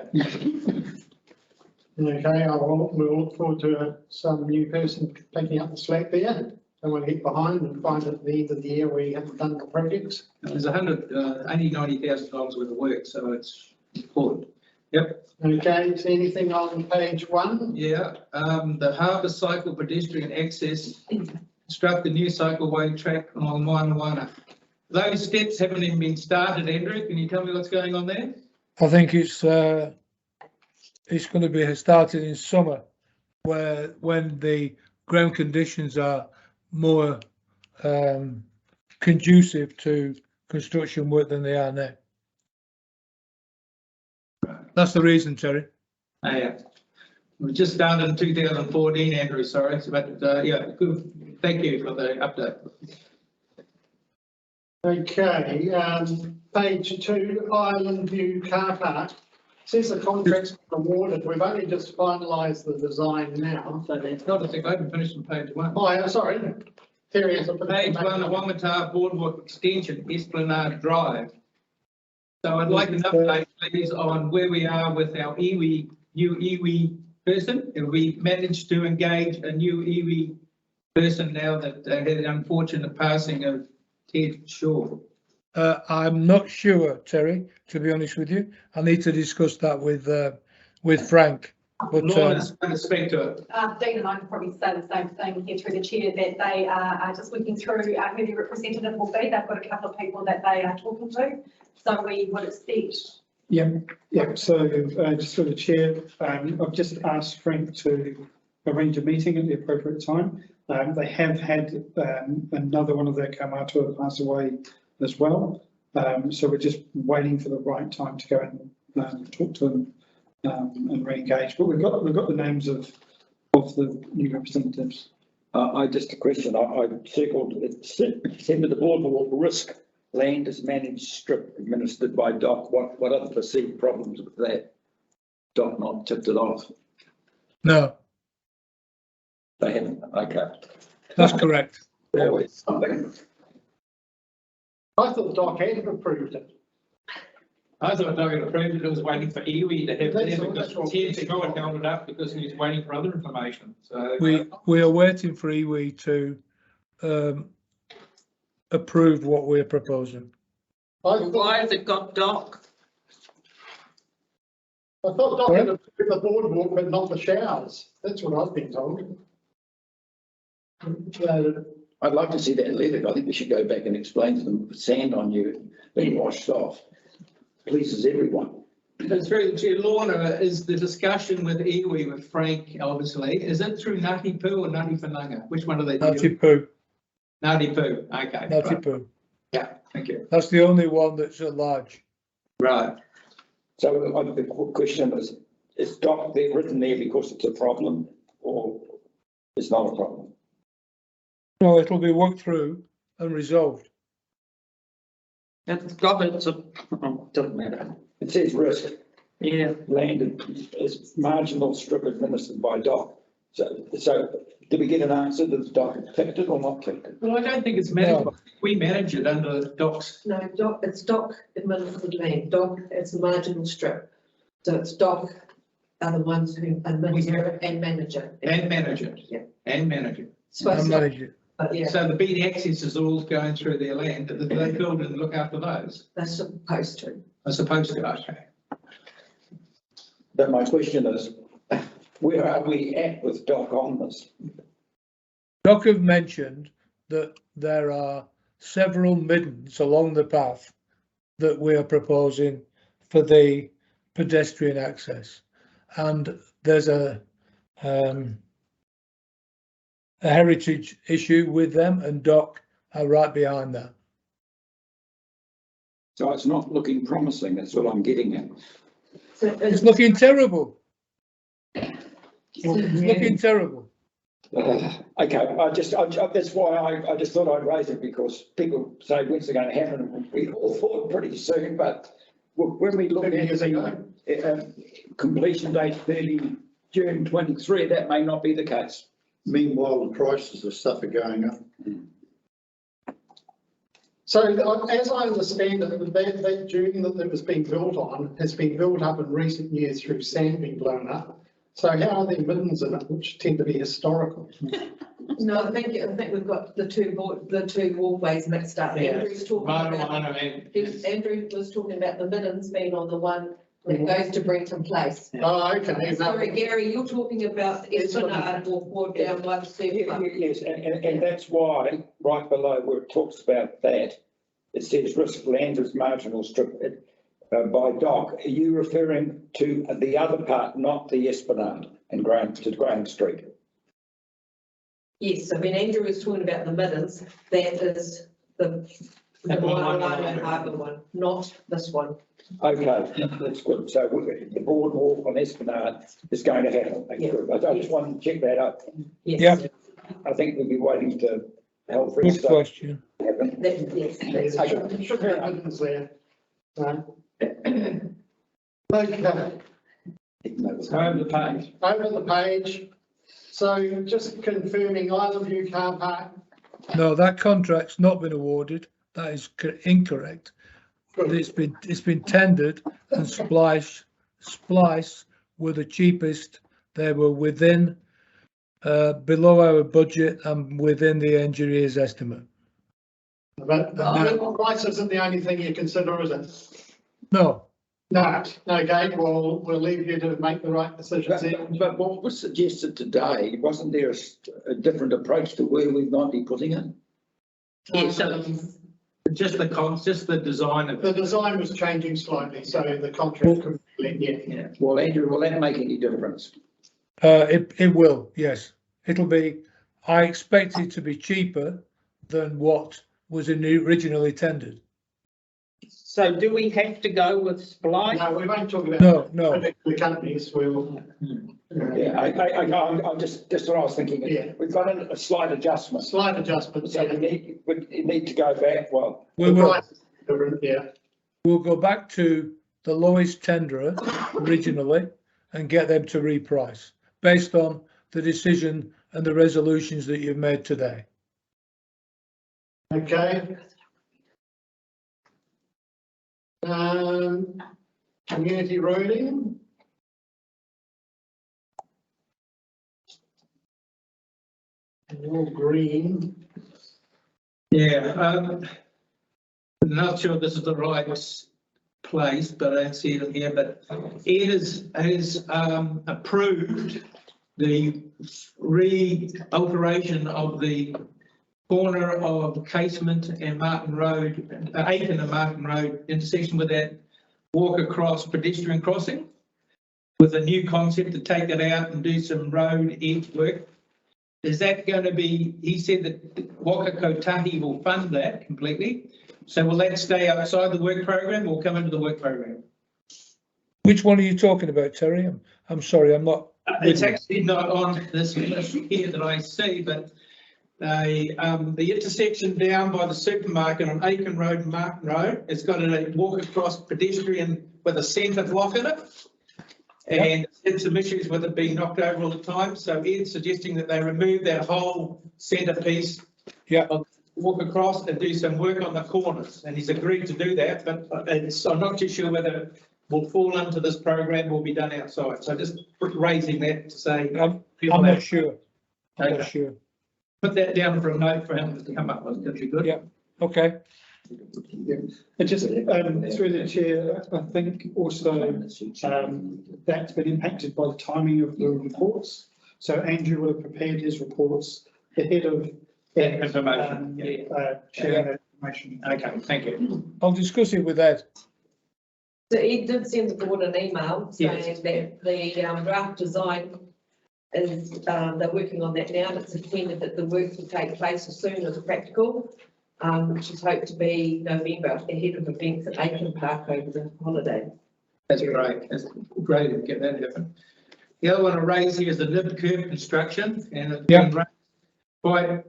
Okay, we'll look forward to some new person picking up the slack there. And we'll get behind and find at the end of the year we haven't done the projects. There's only $90,000 worth of work, so it's important. Yep. Okay, is there anything on page 1? Yeah, the harbour cycle pedestrian access construct the new cycleway track on Whangamatā. Those steps haven't even been started, Andrew. Can you tell me what's going on there? I think it's going to be started in summer, when the ground conditions are more conducive to construction work than they are now. That's the reason, Terry. Yeah. We just started in 2014, Andrew, sorry, but yeah, good. Thank you for the update. Okay, page 2, Island View Car Park. Since the contract's been awarded, we've only just finalised the design now. So that's not a thing. I haven't finished on page 1. Oh, yeah, sorry. Terry has a Page 1, the Whangamatā Boardwalk Extension, Esplanade Drive. So I'd like an update, please, on where we are with our iwi, new iwi person. Have we managed to engage a new iwi person now that had the unfortunate passing of Ted Shaw? I'm not sure, Terry, to be honest with you. I need to discuss that with Frank. But Lorna's going to speak to it. Dean and I can probably say the same thing here through the chair, that they are just working through who the representative will be. They've got a couple of people that they are talking to, so we would expect. Yeah. So just through the chair, I've just asked Frank to arrange a meeting at the appropriate time. They have had another one of their kaumātua pass away as well. So we're just waiting for the right time to go and talk to them and re-engage. But we've got the names of the new representatives. I just a question. I circled it. Said the board will risk land is managed strip administered by DOC. What are the perceived problems with that? DOC not tipped it off. no, They haven't. Okay. that's correct. There was something. I thought Doc had approved it. I thought Doug had approved it. It was waiting for iwi to have That's there all- that's because all. Ted Shaw had held it up because he was waiting for other information. So We are waiting for iwi to approve what we're proposing. Why has it got Doc? I thought Doc had approved the boardwalk, but not the showers. That's what I've been told. I'd like to see that letter. I think we should go back and explain to them, sand on you, being washed off. Pleases everyone. That's very true. Lorna, is the discussion with iwi with Frank, obviously, is it through Ngāti Pū or Ngāti Whananga? Which one are they? Ngāti Pū. Ngāti Pū, okay. Ngāti Right. Pū. Yeah, thank you. That's the only one that's at large. Right. So the question is DOC there written there because it's a problem or it's not a problem? No, it'll be worked through and resolved. It's got it, doesn't matter. It says risk. Yeah. Land is marginal strip administered by DOC. So did we get an answer that the DOC picked it or not picked it? Well, I don't think it's managed. We manage it under DOC's. No, DOC, it's DOC administered land. DOC, it's a marginal strip. So it's DOC are the ones who administer it and manage it. And manage it. Yeah. And manage it. Supposed to, manage it. but yeah, So the beat access is all going through their land. Do they build and look after those? they're supposed to. I suppose to, okay. But my question is, where are we at with DOC on this? DOC have mentioned that there are several middens along the path that we are proposing for the pedestrian access. And there's a heritage issue with them, and DOC are right behind that. So it's not looking promising, that's what I'm getting at. So It's looking terrible. It's looking terrible. Okay, that's why I just thought I'd raise it, because people say when's it going to happen, and we all thought pretty soon, but when we look at the completion date 30 June 23, that may not be the case. Meanwhile, the prices of stuff are going up. So as I understand it, that dune that was being built on has been built up in recent years through sand being blown up. So how are there middens in it, which tend to be historical? no, I think we've got the two walkways mixed up. Yeah. Andrew's talking about, Mano, Andrew was talking about the middens being on the one It goes to Brenton Place. Oh, okay. Sorry, Gary, you're talking about the Esplanade or down by the surf club. Yes, and that's why, right below where it talks about that, it says risk land as marginal strip by dock. Are you referring to the other part, not the Esplanade and Graham Street? Yes, so when Andrew was talking about the middens, that is the Whangamatā Harbour one, not this one. Okay, that's good. So the boardwalk on Esplanade is going to happen. Yeah. I just wanted to check that out. Yes. Yeah. I think we'll be waiting to help. Good question. Yes, that's Okay. Should have happens there. Right. Okay, Over the page. over the page. So just confirming Island View Car Park. No, that contract's not been awarded. That is incorrect. Good. It's been tendered and Splice were the cheapest. They were within, below our budget and within the engineer's estimate. But the price isn't the only thing you consider, is it? No, No, okay, we'll leave you to make the right decisions here. But what was suggested today, wasn't there a different approach to where we might be putting it? Yeah, so just the design of The it. design was changing slightly, so the contract could, yeah. Well, Andrew, will that make any difference? it will, yes. It'll be, I expect it to be cheaper than what was originally tendered. So do we have to go with Splice? No, we won't talk about No. particular companies, we'll. Yeah, I'm just what I was thinking. Yeah. We've got a slight adjustment. Slight adjustments. So we need to go back, well. We will. Yeah. We'll go back to the lowest tenderer originally and get them to reprice based on the decision and the resolutions that you've made today. Okay. Community roading. All green. Yeah, not sure this is the right place, but I don't see it in here, but Ed has approved the re-alteration of the corner of Casement and Martin Road, Aiken and Martin Road intersection with that walk across pedestrian crossing with a new concept to take it out and do some road edge work. Is that going to be, he said that Waka Kotahi will fund that completely. So will that stay outside the work program or come into the work program? Which one are you talking about, Terry? I'm sorry, I'm not. It's actually not on this list here that I see, but the intersection down by the supermarket on Aiken Road and Martin Road, it's got a walk across pedestrian with a centre block in it. And it's some issues with it being knocked over all the time. So Ed's suggesting that they remove that whole centre piece. Yeah. Walk across and do some work on the corners. And he's agreed to do that, but I'm not too sure whether it will fall into this program or be done outside. So just raising that to say. I'm not sure. I'm not sure. Put that down for a note for him to come up with. That'd be good. Yeah. Okay. And just through the chair, I think also that's been impacted by the timing of the reports. So Andrew would have prepared his reports ahead of Information. sharing that information. Okay, thank you. I'll discuss it with Ed. So Ed did send the board an email saying that the draft design is, they're working on that now, and it's intended that the work will take place as soon as practical, which is hoped to be November, ahead of events at Aiken Park over the holiday. That's great. That's great to get that happen. The other one I raised here is the lip curb construction, and it's been raised quite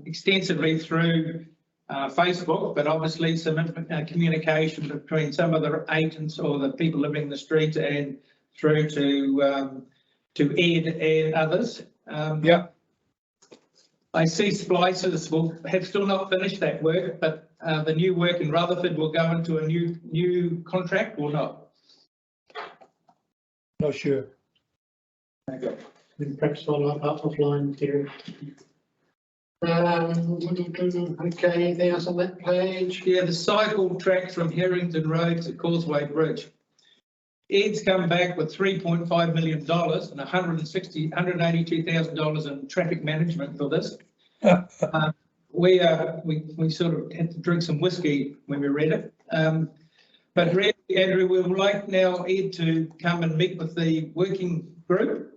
extensively through Facebook, but obviously some communication between some of the agents or the people living in the street and through to Ed and others. I see Splices will have still not finished that work, but the new work in Rutherford will go into a new contract or not? Not sure. Okay. Then perhaps follow up offline, Terry. Okay, anything else on that page? Yeah, the cycle track from Harrington Road to Causeway Bridge. Ed's come back with $3.5 million and $182,000 in traffic management for this. We sort of had to drink some whiskey when we read it. But really, Andrew, we would like now Ed to come and meet with the working group,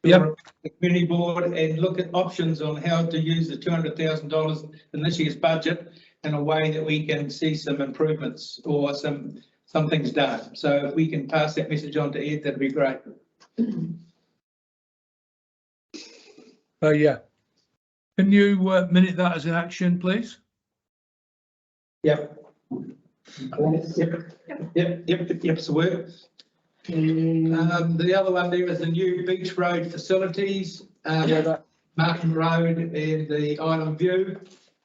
the community board, and look at options on how to use the $200,000 in this year's budget in a way that we can see some improvements or some things done. So if we can pass that message on to Ed, that'd be great. Yeah. Can you minute that as an action, please? Yep. Yep, so work. The other one there is the new beach road facilities, Martin Road and the Island View.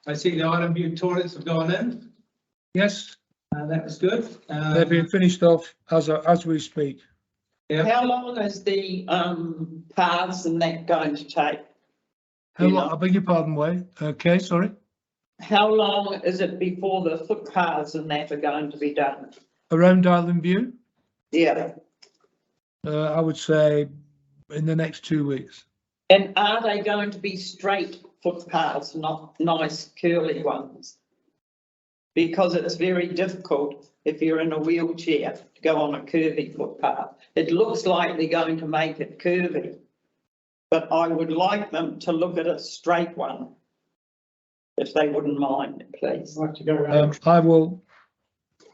I see the Island View toilets have gone in. Yes. That was good. They're being finished off as we speak. Yep. How long is the paths and that going to take? How long? I beg your pardon, Wayne. Okay, sorry. How long is it before the footpaths and that are going to be done? Around Island View? Yeah. I would say in the next 2 weeks. And are they going to be straight footpaths, not nice curly ones? Because it's very difficult if you're in a wheelchair to go on a curvy footpath. It looks like they're going to make it curvy, but I would like them to look at a straight one, if they wouldn't mind, please. Like to go around. I will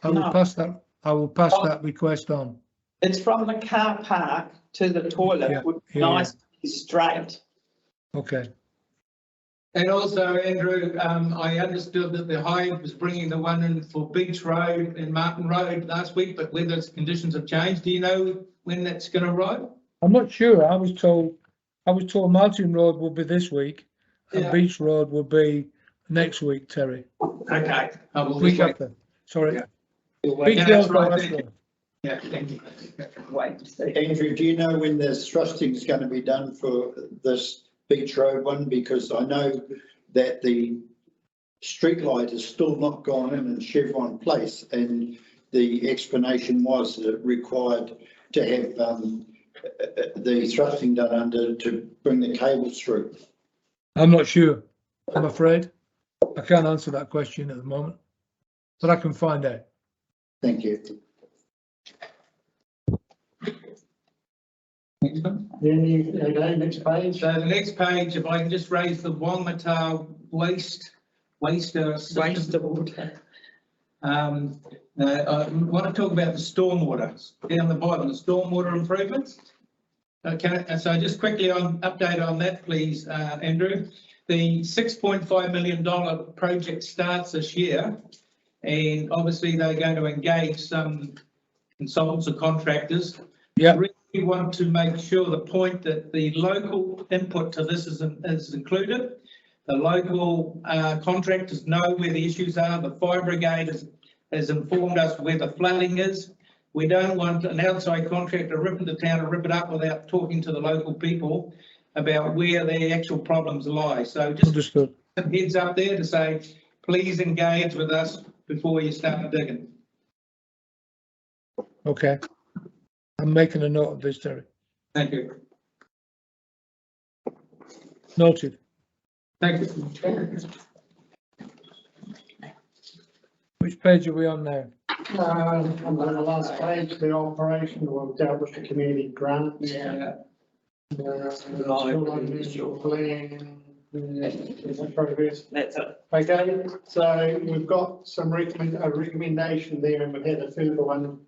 No. pass that. I will pass that request on. It's from the car park to the toilet, would be nice, straight. Okay. And also, Andrew, I understood that the Hive was bringing the one in for Beach Road and Martin Road last week, but whether its conditions have changed, do you know when that's going to arrive? I'm not sure. I was told Martin Road will be this week and Beach Road will be next week, Terry. Okay. I will Week wait. after. Sorry. Yeah. Beach Road last one. Yeah, thank you. Wait to see. Andrew, do you know when the thrusting is going to be done for this Beach Road one? Because I know that the street light is still not gone in Chevron Place, and the explanation was that it required to have the thrusting done under to bring the cables through. I'm not sure. I'm afraid I can't answer that question at the moment, but I can find out. Thank you. Next one. Okay, next page. So the next page, if I can just raise the Whangamatā waste water. I want to talk about the stormwater down the bottom, the stormwater improvements. Okay, so just quickly update on that, please, Andrew. The $6.5 million project starts this year, and obviously they're going to engage some consultants or contractors. Yeah. We want to make sure the point that the local input to this is included. The local contractors know where the issues are. The fire brigade has informed us where the flooding is. We don't want an outside contractor ripping the town and rip it up without talking to the local people about where their actual problems lie. So just Understood. some heads up there to say, please engage with us before you start digging. Okay. I'm making a note of this, Terry. Thank you. Noted. Thank you. Which page are we on now? On the last page, the operation, we've dealt with the community grants. Yeah. Progress. That's it. Okay, so we've got some recommendation there, and we've had a further one.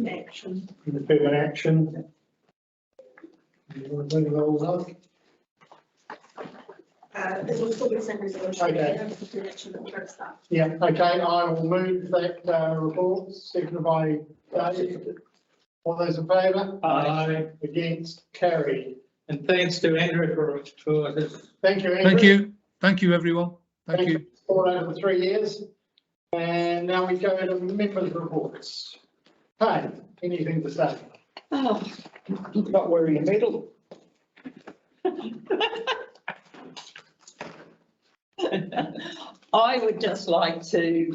Action. The further action. Moving all up. It will still be the same resolution. Okay. The action that we're start. Yeah, okay, I will move that report, seconded by Dave. All those in favour? Aye. Against, carried. And thanks to Andrew for this. Thank you, Andrew. Thank you. Thank you, everyone. Thank you. All over 3 years. And now we go to members' reports. Hey, anything to say? Oh, not wearing a medal. I would just like to say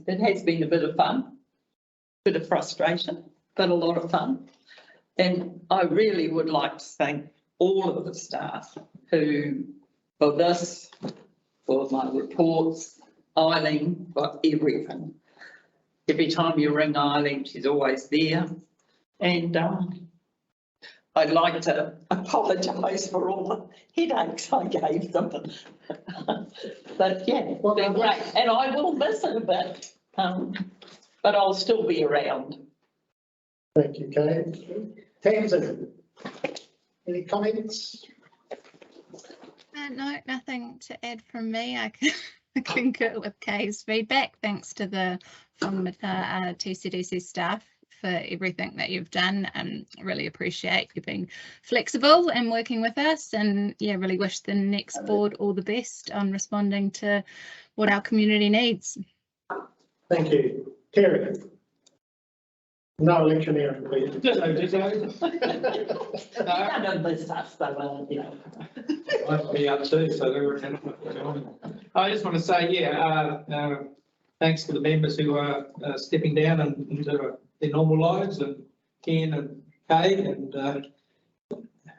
it has been a bit of fun. bit of frustration, but a lot of fun. And I really would like to thank all of the staff who, for this, for my reports, Eileen, for everything. Every time you ring Eileen, she's always there. And I'd like to apologise for all the headaches I gave them. But yeah, it's been great. And I will miss it a bit, but I'll still be around. Thank you, Kay. Tamsin, any comments? No, nothing to add from me. I concur with Kay's feedback. Thanks to the Whangamatā TCDC staff for everything that you've done. Really appreciate you being flexible and working with us, and yeah, really wish the next board all the best on responding to what our community needs. Thank you. Terry? No electioneering, please. None of this stuff, though, you know. I'd be up too, so I just want to say, yeah, thanks to the members who are stepping down into their normal lives, and Ken and Kay and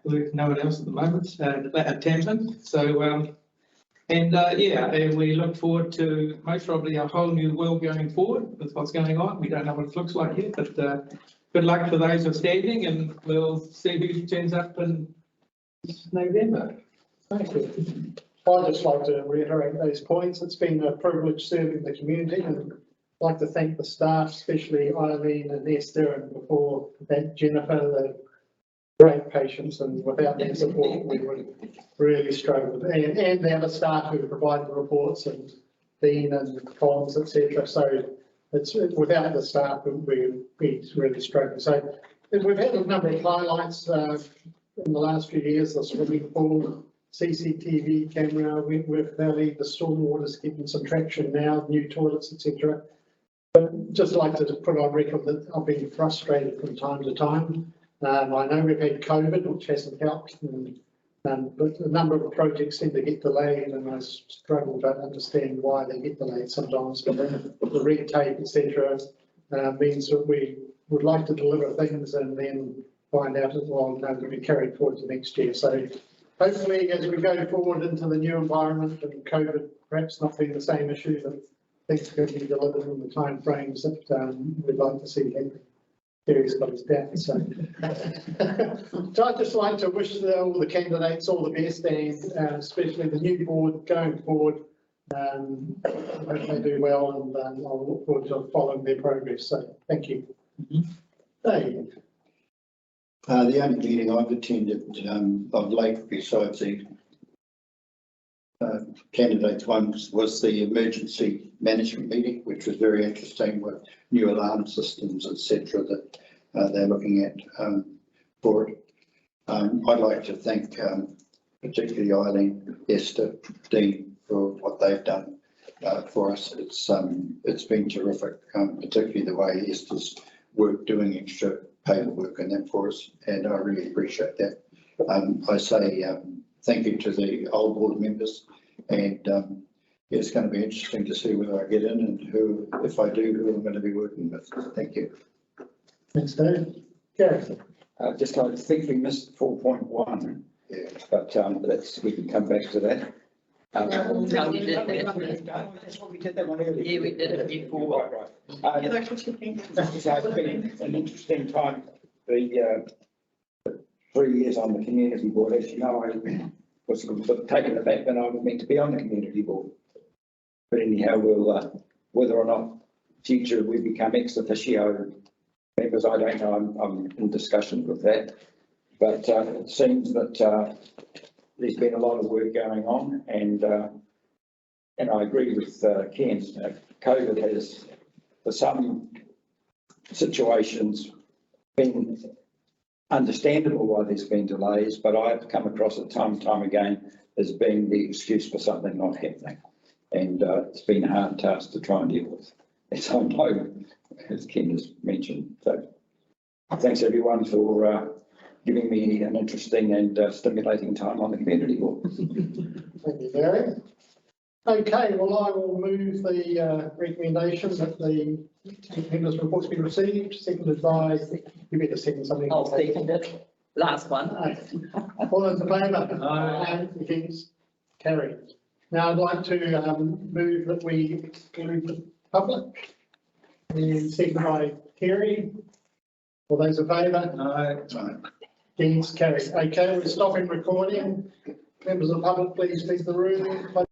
no one else at the moment at Tamsin. So yeah, and we look forward to most probably a whole new world going forward with what's going on. We don't know what it looks like yet, but good luck for those who are standing, and we'll see who turns up in November. Thank you. I'd just like to reiterate those points. It's been a privilege serving the community, and I'd like to thank the staff, especially Eileen and Esther, and before that Jennifer, the great patience, and without their support we would really struggle. And the other staff who provided the reports, and Dean and comms, etc. So it's without the staff we'd really struggle. So we've had a number of highlights in the last few years: the swimming pool, CCTV camera, Wentworth Valley, the stormwater's getting some traction now, new toilets, etc. But just like to put on record that I've been frustrated from time to time. I know we've had COVID, which hasn't helped, but a number of projects seem to get delayed, and I struggle to understand why they get delayed sometimes. But the red tape, etc., means that we would like to deliver things and then find out that, well, no, they'll be carried forward to next year. So hopefully, as we go forward into the new environment and COVID perhaps not being the same issue, that things can be delivered in the time frames that we'd like to see happen. Terry's got his down, so. So I'd just like to wish all the candidates all the best, and especially the new board going forward. Hope they do well, and I'll look forward to following their progress. So thank you. Dave. The only meeting I've attended of late, besides the candidates one, was the emergency management meeting, which was very interesting, with new alarm systems, etc. that they're looking at for it. I'd like to thank particularly Eileen, Esther, Dean for what they've done for us. It's been terrific, particularly the way Esther's work doing extra paperwork and that for us, and I really appreciate that. I say thank you to the old board members, and yeah, it's going to be interesting to see whether I get in and who, if I do, who I'm going to be working with. Thank you. Thanks, Dave. Gareth. Just I think we missed 4.1, Yeah. but we can come back to that. No, we did that. That's what we did that one earlier. Yeah, we did it before. Right. It's been an interesting time. The 3 years on the community board, as you know, I was sort of taken aback when I was meant to be on the community board. But anyhow, we'll whether or not future we become ex officio members, I don't know. I'm in discussion with that. But it seems that there's been a lot of work going on, and I agree with Ken. COVID has, for some situations, been understandable why there's been delays, but I've come across it time and time again as being the excuse for something not happening, and it's been a hard task to try and deal with, as I know, as Ken has mentioned. So thanks everyone for giving me an interesting and stimulating time on the community board. Thank you, Gary. Okay, well, I will move the recommendation that the members' reports be received, seconded by, you better second something. I'll second it. Last one. All those in favour? Aye. Against? Carried. Now I'd like to move that we exclude the public. And seconded by Terry. All those in favour? Aye. Against? Carried. Okay, we're stopping recording. Members of the public, please leave the room. Close